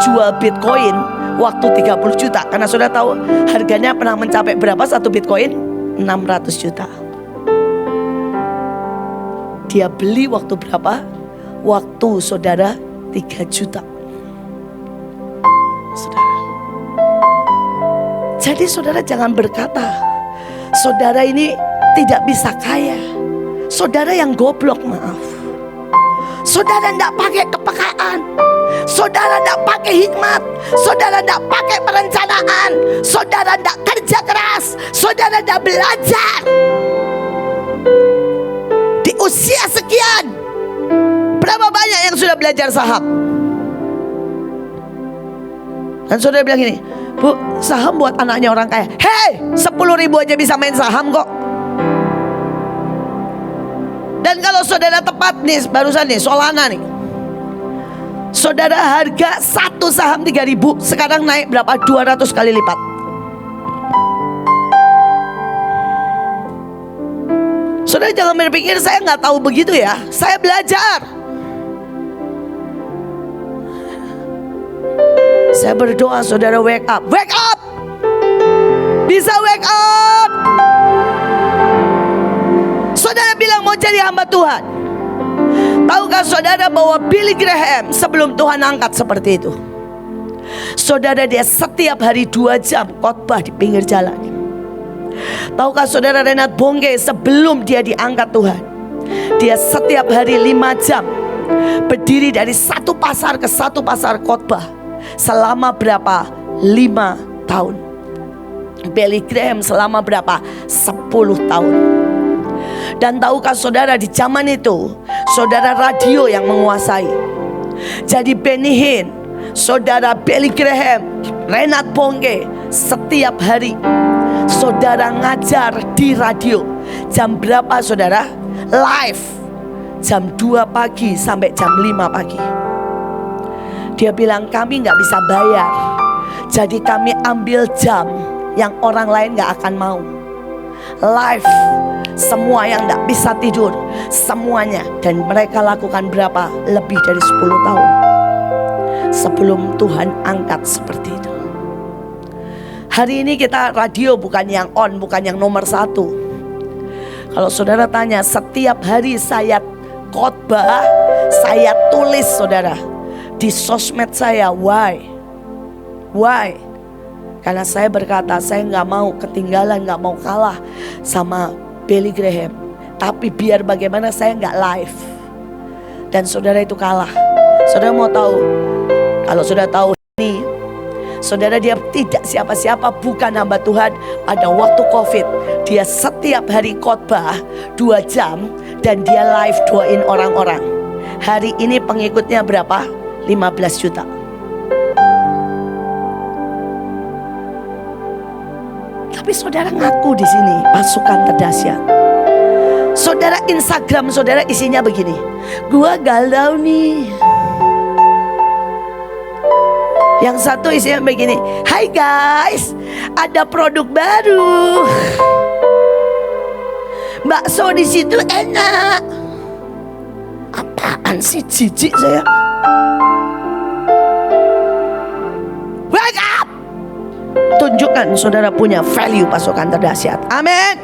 A: jual Bitcoin waktu 30 juta. Karena sudah tahu harganya pernah mencapai berapa satu Bitcoin? 600 juta. Dia beli waktu berapa? Waktu, saudara, 3 juta. Saudara. Jadi saudara jangan berkata saudara ini tidak bisa kaya. Saudara yang goblok, maaf. Saudara tidak pakai kepekaan. Saudara tidak pakai hikmat. Saudara tidak pakai perencanaan. Saudara tidak kerja keras. Saudara tidak belajar. Di usia sekian, berapa banyak yang sudah belajar saham? Dan saudara bilang gini, "Bu, saham buat anaknya orang kaya." Hei, 10.000 aja bisa main saham kok. Dan kalau saudara tepat nih, barusan nih Solana nih, saudara, harga satu saham 3.000, sekarang naik berapa? 200 kali lipat. Saudara jangan berpikir saya nggak tahu begitu ya. Saya belajar. Saya berdoa saudara wake up. Wake up. Bisa wake up. Saudara bilang mau jadi hamba Tuhan. Tahukah saudara bahwa Billy Graham sebelum Tuhan angkat seperti itu, saudara, dia setiap hari 2 jam khotbah di pinggir jalan. Tahukah saudara Reinhard Bonnke sebelum dia diangkat Tuhan, dia setiap hari 5 jam berdiri dari satu pasar ke satu pasar khotbah. Selama berapa? 5 tahun. Billy Graham selama berapa? 10 tahun. Dan tahukah saudara di zaman itu, saudara, radio yang menguasai. Jadi Benny Hinn, saudara, Billy Graham, Reinhard Bonnke setiap hari saudara ngajar di radio. Jam berapa saudara? Live jam 2 pagi sampai jam 5 pagi. Dia bilang kami gak bisa bayar, jadi kami ambil jam yang orang lain gak akan mau. Live, semua yang gak bisa tidur, semuanya. Dan mereka lakukan berapa? Lebih dari 10 tahun sebelum Tuhan angkat seperti itu. Hari ini kita radio bukan yang on, bukan yang nomor 1. Kalau saudara tanya, setiap hari saya khotbah, saya tulis saudara, di sosmed saya. Why? Karena saya berkata, saya nggak mau ketinggalan, nggak mau kalah sama Billy Graham. Tapi biar bagaimana saya nggak live. Dan saudara itu kalah. Saudara mau tahu? Kalau sudah tahu ini, saudara, dia tidak siapa-siapa, bukan hamba Tuhan. Pada waktu COVID, dia setiap hari khotbah 2 jam dan dia live doain orang-orang. Hari ini pengikutnya berapa? 15 juta. Tapi saudara ngaku di sini pasukan terdahsyat. Saudara Instagram saudara isinya begini, gua galau nih. Yang satu isinya begini, hai guys, ada produk baru, bakso di situ enak. Apaan sih, jijik saya. Wake up! Tunjukkan saudara punya value pasukan terdahsyat. Amin.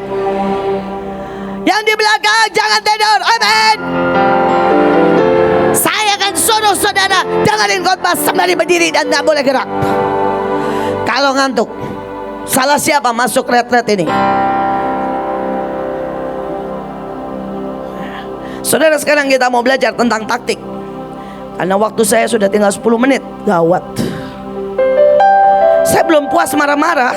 A: Yang di belakang jangan tidur. Amin. Saya akan suruh saudara dengerin khotbah sembari berdiri dan tidak boleh gerak. Kalau ngantuk, salah siapa masuk retret ini? Saudara, sekarang kita mau belajar tentang taktik. Karena waktu saya sudah tinggal 10 menit. Gawat. Saya belum puas marah-marah.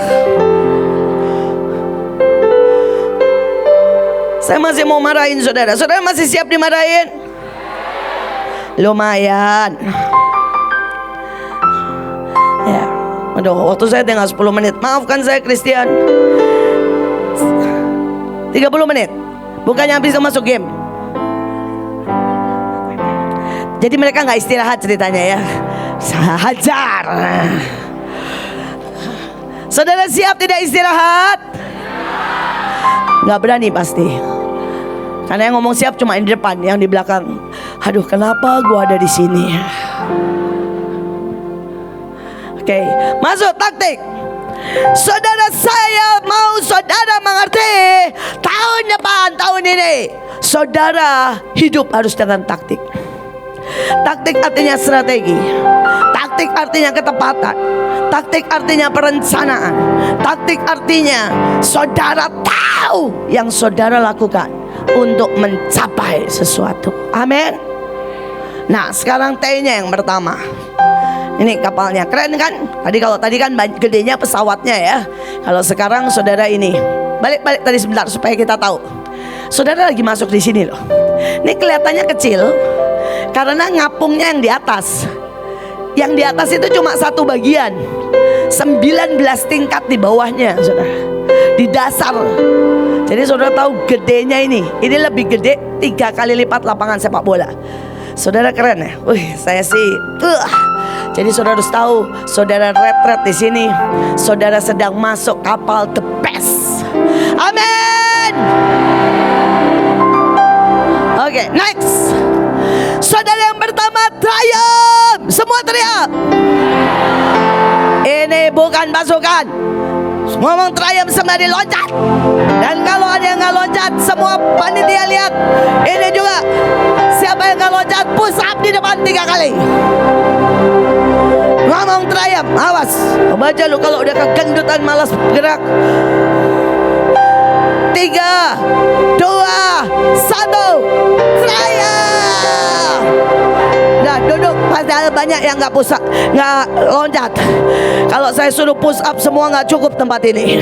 A: Saya masih mau marahin saudara. Saudara masih siap dimarahin? Lumayan. Ya, aduh, waktu saya tinggal 10 menit. Maafkan saya Christian. 30 menit. Bukannya habis masuk game. Jadi mereka gak istirahat ceritanya ya. Saya hajar. Saudara siap tidak istirahat? Gak berani pasti. Karena yang ngomong siap cuma yang di depan, yang di belakang, aduh kenapa gua ada di sini? Oke, masuk taktik. Saudara, saya mau saudara mengerti, tahun depan, tahun ini saudara hidup harus dengan taktik. Taktik artinya strategi. Taktik artinya ketepatan. Taktik artinya perencanaan. Taktik artinya saudara tahu yang saudara lakukan untuk mencapai sesuatu. Amin. Nah, sekarang T-nya yang pertama. Ini kapalnya keren kan? Tadi kan gedenya pesawatnya ya. Kalau sekarang saudara ini balik tadi sebentar supaya kita tahu. Saudara lagi masuk di sini loh. Ini kelihatannya kecil karena ngapungnya yang di atas. Yang di atas itu cuma satu bagian, 19 tingkat di bawahnya, saudara. Di dasar. Jadi saudara tahu gedenya ini lebih gede 3 kali lipat lapangan sepak bola. Saudara keren ya. Saya sih. Jadi saudara harus tahu, saudara retret di sini, saudara sedang masuk kapal the best. Amin. Oke, next. Saudara yang pertama, triumph. Semua teriak. Ini bukan pasukan. Ngomong triumph sembari loncat. Dan kalau ada yang nggak loncat, semua panitia lihat. Ini juga. Siapa yang nggak loncat, push up di depan 3 kali. Ngomong triumph. Awas. Baca lu kalau udah kegendutan malas gerak. 3, 2, 1. Triumph. Nah, duduk. Padahal banyak yang nggak loncat. Kalau saya suruh push up semua nggak cukup tempat ini.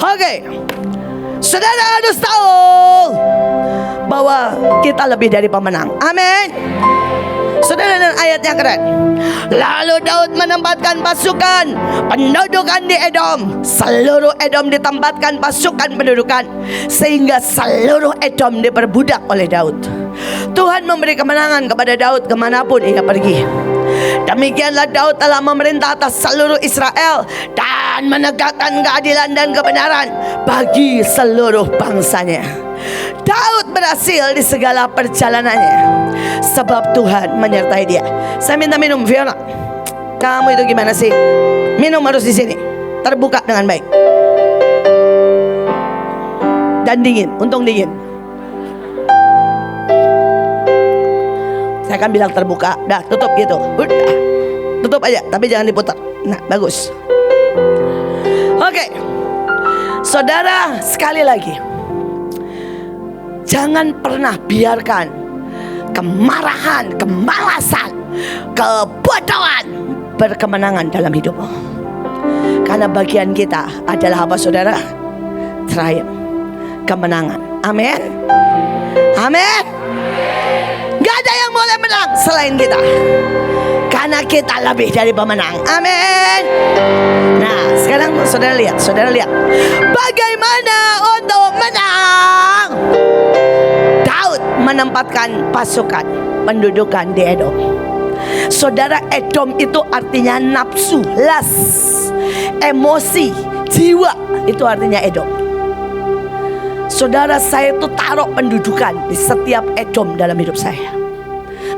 A: Oke, saudara harus tahu bahwa kita lebih dari pemenang. Amin. Saudara, dan ayatnya keren. Lalu Daud menempatkan pasukan pendudukan di Edom. Seluruh Edom ditempatkan pasukan pendudukan, sehingga seluruh Edom diperbudak oleh Daud. Tuhan memberi kemenangan kepada Daud kemanapun ia pergi. Demikianlah Daud telah memerintah atas seluruh Israel dan menegakkan keadilan dan kebenaran bagi seluruh bangsanya. Daud berhasil di segala perjalanannya sebab Tuhan menyertai dia. Saya minta minum, Fiona. Kamu itu gimana sih? Minum harus di sini, terbuka dengan baik dan dingin. Untung dingin. Saya kan bilang terbuka. Dah, tutup gitu. Udah. Tutup aja, tapi jangan diputar. Nah, bagus. Oke. Saudara, sekali lagi, jangan pernah biarkan kemarahan, kemalasan, kebodohan berkemenangan dalam hidupmu. Karena bagian kita adalah apa, saudara? Triumph, kemenangan. Amin. Amin. Gak ada yang boleh menang selain kita, karena kita lebih dari pemenang. Amin. Nah, sekarang saudara lihat bagaimana untuk menang. Daud menempatkan pasukan pendudukan di Edom. Saudara, Edom itu artinya nafsu, lust, emosi, jiwa. Itu artinya Edom. Saudara, saya itu taruh pendudukan di setiap Edom dalam hidup saya.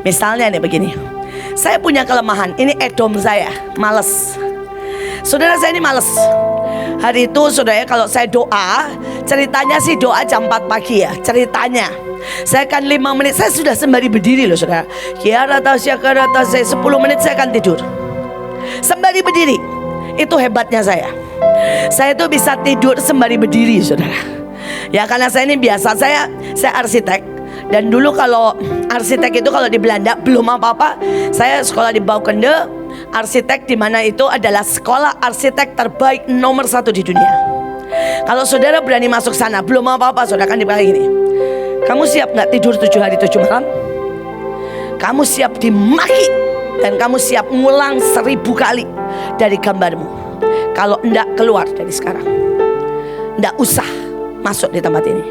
A: Misalnya nih begini, saya punya kelemahan. Ini Edom saya, males. Saudara, saya ini males. Hari itu saudara, kalau saya doa, ceritanya sih doa jam 4 pagi ya. Ceritanya saya akan 5 menit, saya sudah sembari berdiri loh saudara. Kiara tasya kara tasya, 10 menit saya akan tidur sembari berdiri. Itu hebatnya saya. Saya tuh bisa tidur sembari berdiri saudara. Ya karena saya ini biasa, saya arsitek. Dan dulu kalau arsitek itu kalau di Belanda belum apa-apa, saya sekolah di Bouwkunde. Arsitek di mana itu adalah sekolah arsitek terbaik nomor 1 di dunia. Kalau saudara berani masuk sana, belum apa-apa, saudara kan dibilang gini, kamu siap gak tidur 7 hari 7 malam? Kamu siap dimaki, dan kamu siap ngulang 1000 kali dari gambarmu. Kalau enggak, keluar dari sekarang. Enggak usah masuk di tempat ini.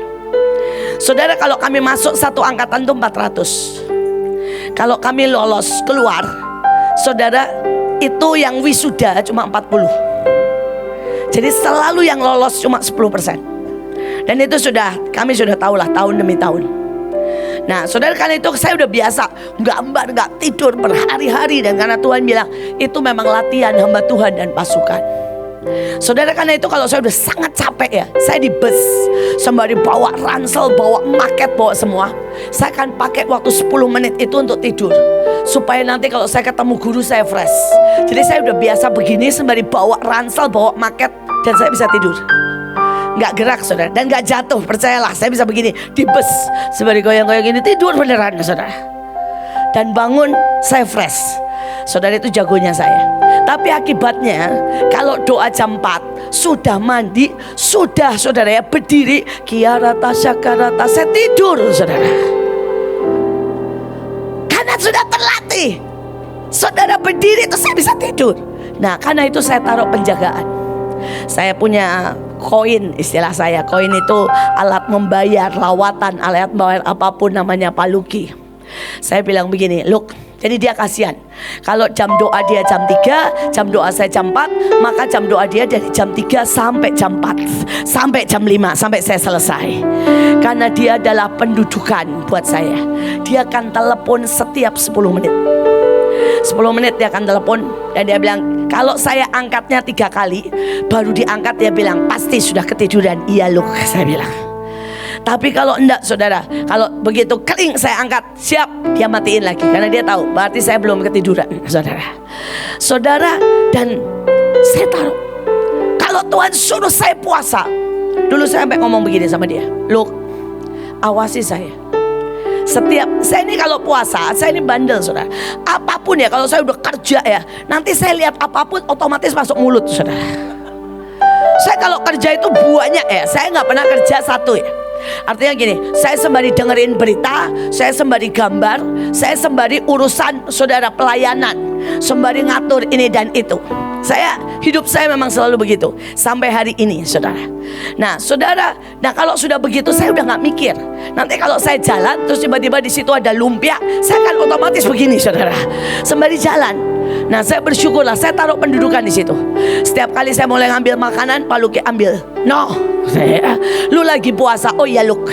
A: Saudara, kalau kami masuk satu angkatan itu 400. Kalau kami lolos keluar, saudara, itu yang wisuda cuma 40. Jadi selalu yang lolos cuma 10%. Dan itu kami sudah tahu lah tahun demi tahun. Nah saudara, karena itu saya udah biasa gambar, gak tidur berhari-hari. Dan karena Tuhan bilang itu memang latihan hamba Tuhan dan pasukan. Saudara, karena itu kalau saya udah sangat capek ya, saya di bus sembari bawa ransel, bawa maket, bawa semua. Saya akan pakai waktu 10 menit itu untuk tidur, supaya nanti kalau saya ketemu guru saya fresh. Jadi saya udah biasa begini sembari bawa ransel, bawa maket, dan saya bisa tidur. Gak gerak saudara, dan gak jatuh, percayalah. Saya bisa begini di bus sembari goyang-goyang ini, tidur beneran saudara. Dan bangun saya fresh. Saudara, itu jagonya saya. Tapi akibatnya kalau doa jam 4 sudah mandi, sudah saudara ya berdiri, kiara tasya karata, saya tidur saudara. Karena sudah terlatih. Saudara berdiri itu saya bisa tidur. Nah karena itu saya taruh penjagaan. Saya punya koin, istilah saya koin itu alat membayar lawatan, alat membayar apapun, namanya paluki. Saya bilang begini, look, jadi dia kasihan. Kalau jam doa dia jam 3, jam doa saya jam 4, maka jam doa dia dari jam 3 sampai jam 4, sampai jam 5, sampai saya selesai. Karena dia adalah pendudukan buat saya. Dia akan telepon setiap 10 menit. 10 menit dia akan telepon, dan dia bilang, kalau saya angkatnya 3 kali, baru diangkat dia bilang, pasti sudah ketiduran. Iya loh, saya bilang. Tapi kalau enggak saudara, kalau begitu kering saya angkat, siap, dia matiin lagi. Karena dia tahu, berarti saya belum ketiduran saudara. Saudara, dan saya taruh, kalau Tuhan suruh saya puasa. Dulu saya sampai ngomong begini sama dia, look, awasi saya. Saya ini kalau puasa, saya ini bandel saudara. Apapun ya, kalau saya udah kerja ya, nanti saya lihat apapun otomatis masuk mulut saudara. Saya kalau kerja itu banyak ya, saya nggak pernah kerja satu ya. Artinya gini, saya sembari dengerin berita, saya sembari gambar, saya sembari urusan saudara pelayanan, sembari ngatur ini dan itu. Hidup saya memang selalu begitu sampai hari ini saudara. Nah saudara, kalau sudah begitu saya udah nggak mikir. Nanti kalau saya jalan terus tiba-tiba di situ ada lumpia, saya akan otomatis begini saudara, sembari jalan. Nah saya bersyukurlah, saya taruh pendudukan di situ. Setiap kali saya mulai ngambil makanan, Pak Luki ambil. No, lu lagi puasa. Oh iya Luk.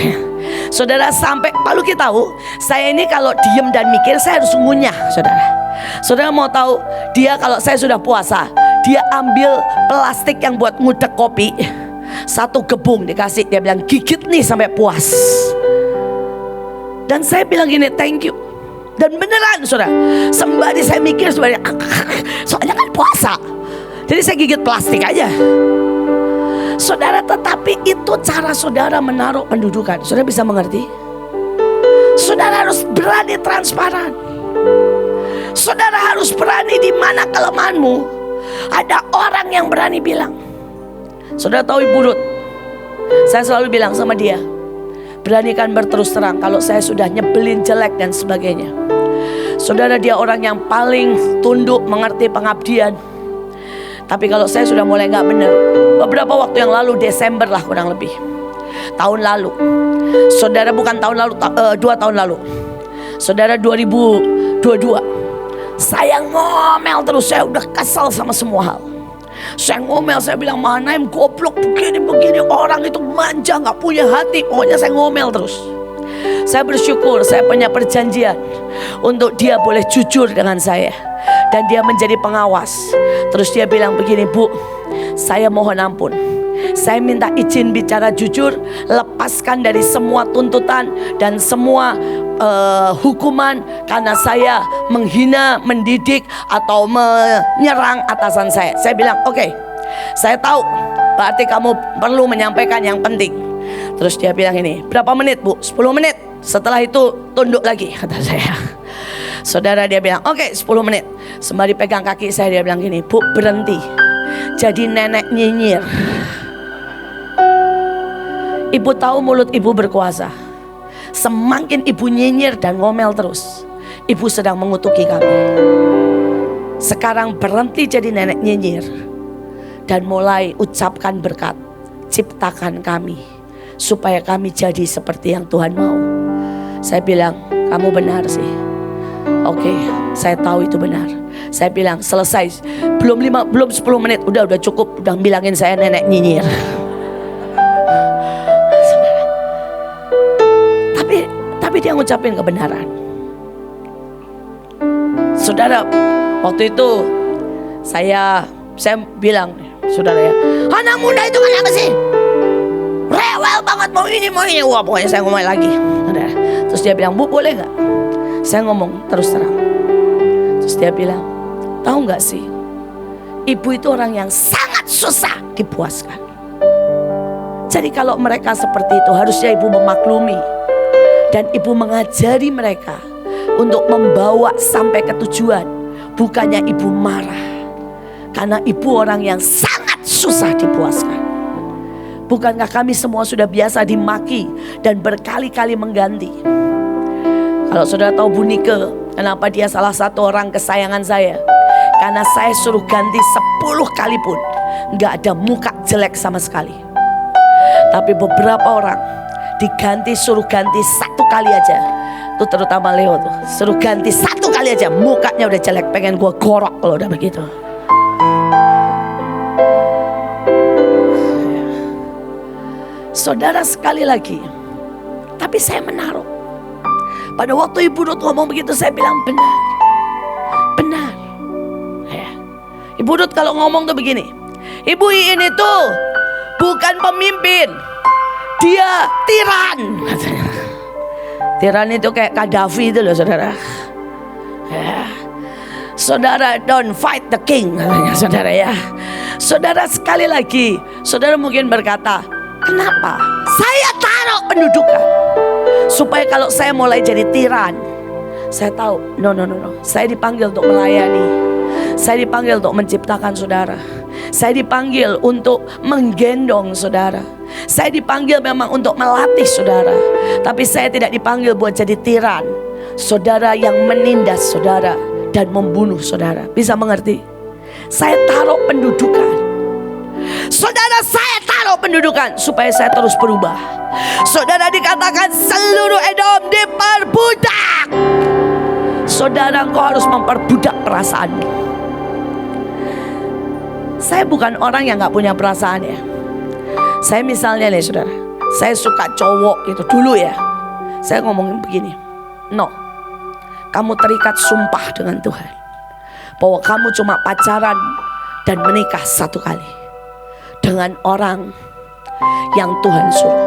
A: Saudara, sampai Pak Luki tahu, saya ini kalau diem dan mikir saya harus ngunyah saudara. Saudara mau tahu, dia kalau saya sudah puasa, dia ambil plastik yang buat ngudek kopi, 1 gebung dikasih, dia bilang gigit nih sampai puas. Dan saya bilang gini, thank you. Dan beneran saudara, sembari saya mikir, soalnya kan puasa, jadi saya gigit plastik aja. Saudara, tetapi itu cara saudara menaruh pendudukan. Saudara bisa mengerti? Saudara harus berani transparan. Saudara harus berani di mana kelemahanmu. Ada orang yang berani bilang. Saudara tahu Ibu Ruth, saya selalu bilang sama dia, beranikan berterus terang kalau saya sudah nyebelin, jelek dan sebagainya. Saudara, dia orang yang paling tunduk, mengerti pengabdian. Tapi kalau saya sudah mulai gak benar, beberapa waktu yang lalu, Desember lah kurang lebih, tahun lalu, saudara, bukan tahun lalu, 2 tahun lalu, saudara, 2022, saya ngomel terus. Saya udah kesal sama semua hal. Saya ngomel, saya bilang Mahanaim goblok, begini, orang itu manja, gak punya hati. Pokoknya saya ngomel terus. Saya bersyukur saya punya perjanjian untuk dia boleh jujur dengan saya, dan dia menjadi pengawas. Terus dia bilang begini, Bu, saya mohon ampun, saya minta izin bicara jujur, lepaskan dari semua tuntutan dan semua hukuman karena saya menghina, mendidik atau menyerang atasan saya. Saya bilang oke, saya tahu, berarti kamu perlu menyampaikan yang penting. Terus dia bilang ini, berapa menit Bu? 10 menit. Setelah itu tunduk lagi, kata saya. Saudara, dia bilang oke, 10 menit. Sembari pegang kaki saya, dia bilang gini, Bu, berhenti jadi nenek nyinyir. Ibu tahu mulut ibu berkuasa. Semakin ibu nyinyir dan ngomel terus, ibu sedang mengutuki kami. Sekarang berhenti jadi nenek nyinyir dan mulai ucapkan berkat. Ciptakan kami supaya kami jadi seperti yang Tuhan mau. Saya bilang, kamu benar sih. Oke, saya tahu itu benar. Saya bilang selesai. Belum 10 menit udah cukup, udah bilangin saya nenek nyinyir. Tapi dia ngucapin kebenaran. Saudara, waktu itu saya bilang, saudara ya, anak muda itu kenapa sih? Rewel banget, mau ini. Wah, pokoknya saya ngomong lagi. Saudara. Terus dia bilang, Bu, boleh gak? Saya ngomong terus terang. Terus dia bilang, tahu gak sih, ibu itu orang yang sangat susah dipuaskan. Jadi kalau mereka seperti itu, harusnya ibu memaklumi. Dan ibu mengajari mereka untuk membawa sampai ke tujuan. Bukannya ibu marah, karena ibu orang yang sangat susah dipuaskan. Bukankah kami semua sudah biasa dimaki dan berkali-kali mengganti? Kalau saudara tahu Bu Nike, kenapa dia salah satu orang kesayangan saya? Karena saya suruh ganti 10 kali pun gak ada muka jelek sama sekali. Tapi beberapa orang diganti, suruh ganti 1 kali aja. Tuh terutama Leo tuh, suruh ganti 1 kali aja, mukanya udah jelek, pengen gua gorok kalau udah begitu. Saudara, sekali lagi, tapi saya menaruh. Pada waktu Ibu Ruth ngomong begitu, saya bilang benar. Ya. Ibu Ruth kalau ngomong tuh begini, Ibu Iin itu bukan pemimpin, dia tiran. Tiran itu kayak Gaddafi itu loh, saudara. Ya. Saudara, don't fight the king, katanya saudara ya. Saudara, sekali lagi, saudara mungkin berkata, kenapa? Saya taruh pendudukan supaya kalau saya mulai jadi tiran, saya tahu, no. Saya dipanggil untuk melayani. Saya dipanggil untuk menciptakan saudara. Saya dipanggil untuk menggendong saudara. Saya dipanggil memang untuk melatih saudara. Tapi saya tidak dipanggil buat jadi tiran, saudara yang menindas saudara dan membunuh saudara. Bisa mengerti? Saya taruh pendudukan. Saudara, saya taruh pendudukan supaya saya terus berubah. Saudara, dikatakan seluruh Edom diperbudak. Saudara, engkau harus memperbudak perasaanmu. Saya bukan orang yang gak punya perasaan ya. Saya misalnya nih saudara, saya suka cowok itu dulu ya. Saya ngomongin begini, no, kamu terikat sumpah dengan Tuhan bahwa kamu cuma pacaran dan menikah 1 kali dengan orang yang Tuhan suruh.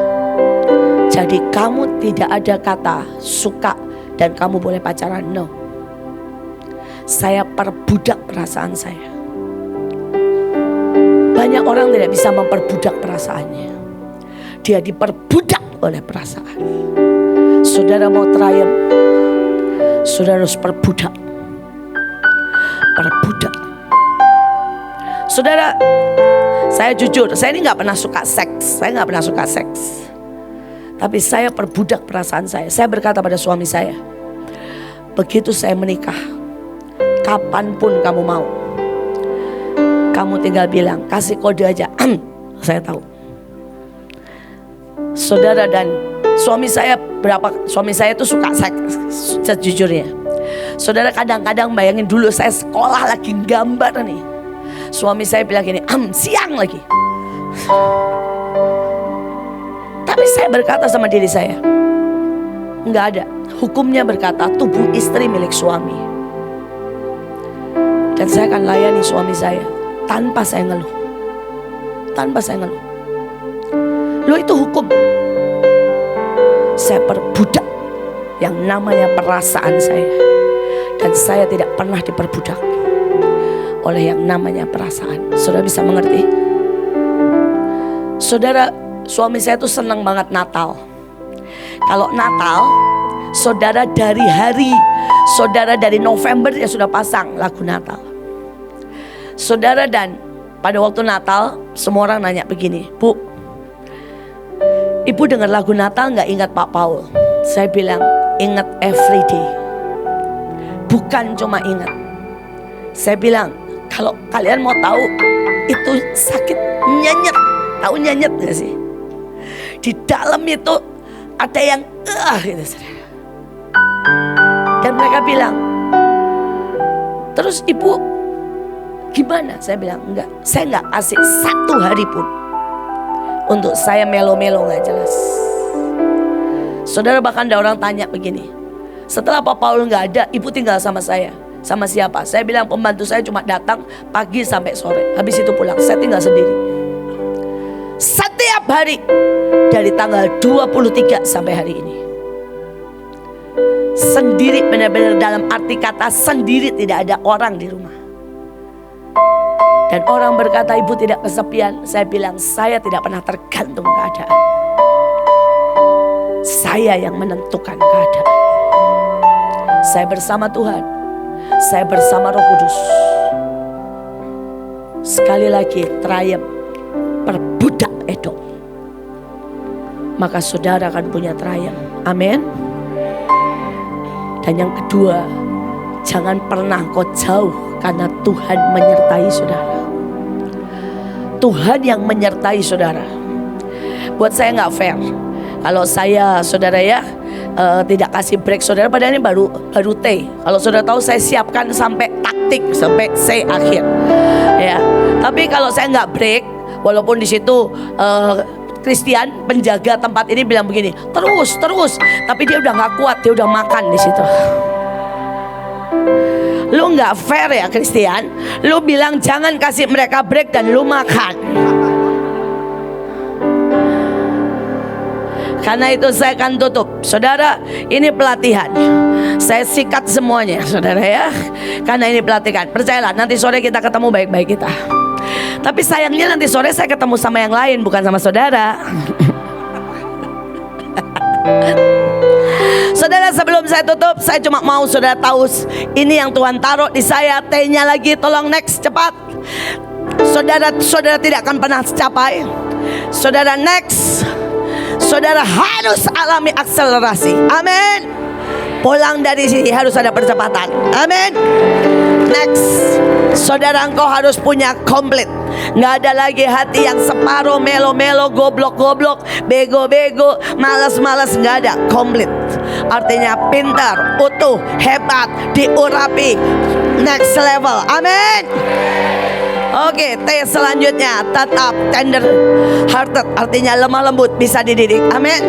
A: Jadi kamu tidak ada kata suka dan kamu boleh pacaran. No. Saya perbudak perasaan saya. Banyak orang tidak bisa memperbudak perasaannya. Dia diperbudak oleh perasaan. Saudara mau triumph, saudara harus perbudak. Perbudak. Saudara, saya jujur, saya ini gak pernah suka seks. Saya gak pernah suka seks. Tapi saya perbudak perasaan saya. Saya berkata pada suami saya, begitu saya menikah, kapanpun kamu mau, kamu tinggal bilang, kasih kode aja. Saya tahu. Saudara, dan suami saya itu suka seks, sejujurnya. Saudara, kadang-kadang bayangin dulu saya sekolah lagi gambar nih. Suami saya bilang gini, siang lagi. Tapi saya berkata sama diri saya, enggak ada. Hukumnya berkata tubuh istri milik suami. Dan saya akan layani suami saya tanpa saya ngeluh. Tanpa saya ngeluh. Loh, itu hukum. Saya perbudak yang namanya perasaan saya. Dan saya tidak pernah diperbudak oleh yang namanya perasaan. Saudara bisa mengerti? Saudara, suami saya tuh senang banget Natal. Kalau Natal, saudara dari November dia sudah pasang lagu Natal. Saudara, dan pada waktu Natal semua orang nanya begini, Bu, Ibu dengar lagu Natal gak ingat Pak Paul? Saya bilang, ingat every day. Bukan cuma ingat. Saya bilang, kalau kalian mau tahu, itu sakit nyenyet. Tahu nyenyet gak sih? Di dalam itu ada yang gitu. Dan mereka bilang, terus Ibu gimana? Saya bilang, enggak, saya enggak kasih satu hari pun untuk saya melo-melo gak jelas. Saudara, bahkan ada orang tanya begini, setelah Pak Paul gak ada, Ibu tinggal sama saya. Sama siapa? Saya bilang pembantu saya cuma datang pagi sampai sore, habis itu pulang. Saya tinggal sendiri setiap hari dari tanggal 23 sampai hari ini. Sendiri, benar-benar dalam arti kata sendiri, tidak ada orang di rumah. Dan orang berkata, Ibu tidak kesepian. Saya bilang, saya tidak pernah tergantung keadaan. Saya yang menentukan keadaan. Saya bersama Tuhan. Saya bersama Roh Kudus. Sekali lagi, triumph, perbudak Edom. Maka saudara akan punya triumph. Amin. Dan yang kedua, jangan pernah kau jauh, karena Tuhan menyertai saudara. Tuhan yang menyertai saudara. Buat saya gak fair kalau saya, saudara ya, tidak kasih break saudara, padahal ini baru T. Kalau saudara tahu, saya siapkan sampai taktik, sampai C akhir ya. Tapi kalau saya nggak break, walaupun di situ Christian, penjaga tempat ini, bilang begini, terus, tapi dia udah nggak kuat, dia udah makan di situ. Lu nggak fair ya Christian. Lu bilang jangan kasih mereka break dan lu makan. Karena itu saya akan tutup. Saudara, ini pelatihan. Saya sikat semuanya saudara ya. Karena ini pelatihan. Percayalah, nanti sore kita ketemu baik-baik kita. Tapi sayangnya nanti sore saya ketemu sama yang lain, bukan sama saudara. Saudara, sebelum saya tutup, saya cuma mau saudara tahu, ini yang Tuhan taruh di saya. T-nya lagi, tolong next, cepat. Saudara tidak akan pernah capai. Saudara next. Saudara harus alami akselerasi. Amin. Pulang dari sini harus ada percepatan. Amin. Next. Saudara, engkau harus punya komplit. Nggak ada lagi hati yang separuh, melo-melo, goblok-goblok, bego-bego, malas-malas. Nggak ada. Komplit artinya pintar, utuh, hebat, diurapi. Next level. Amin. Oke, T selanjutnya, tetap tender hearted, artinya lemah lembut, bisa dididik. Amin.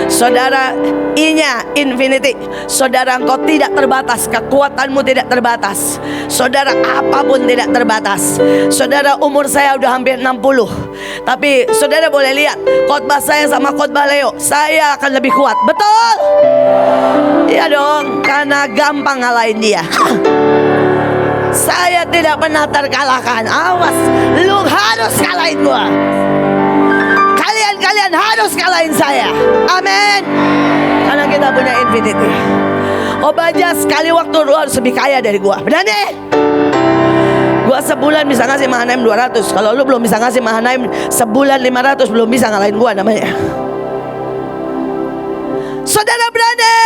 A: Saudara, I-nya infinity. Saudara, engkau tidak terbatas, kekuatanmu tidak terbatas. Saudara, apapun tidak terbatas. Saudara, umur saya udah hampir 60. Tapi saudara boleh lihat khotbah saya sama khotbah Leo, saya akan lebih kuat. Betul? Iya dong, karena gampang ngalahin dia. Saya tidak pernah terkalahkan. Awas, lu harus kalahin gua. Kalian harus kalahin saya. Amin. Karena kita punya infinity. Oh Baja, sekali waktu lu harus lebih kaya dari gua. Benar nih? Gua sebulan bisa ngasih Mahanaim 200. Kalau lu belum bisa ngasih Mahanaim sebulan 500, belum bisa ngalahin gua namanya. Saudara berani?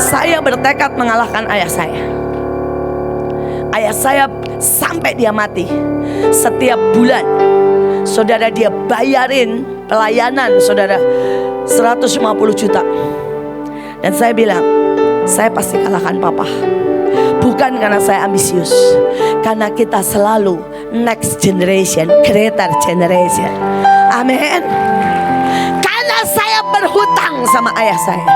A: Saya bertekad mengalahkan ayah saya. Ayah saya sampai dia mati, setiap bulan saudara dia bayarin pelayanan saudara 150 juta. Dan saya bilang, saya pasti kalahkan papa. Bukan karena saya ambisius, karena kita selalu next generation, greater generation. Amin. Karena saya berhutang sama ayah saya.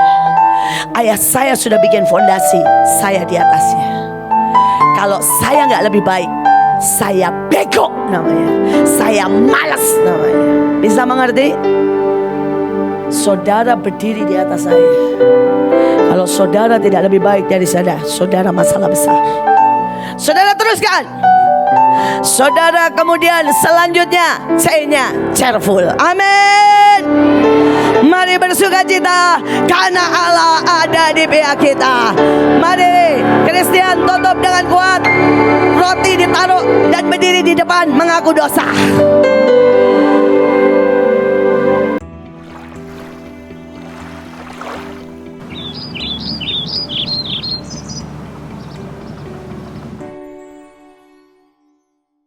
A: Ayah saya sudah bikin fondasi, saya di atasnya. Kalau saya nggak lebih baik, saya bego namanya, saya malas namanya. Bisa mengerti? Saudara berdiri di atas saya. Kalau saudara tidak lebih baik dari saya, saudara masalah besar. Saudara teruskan. Saudara kemudian selanjutnya C-nya cheerful. Amin. Mari bersukacita karena Allah ada di pihak kita. Mari Christian tutup dengan kuat. Roti ditaruh dan berdiri di depan mengaku dosa.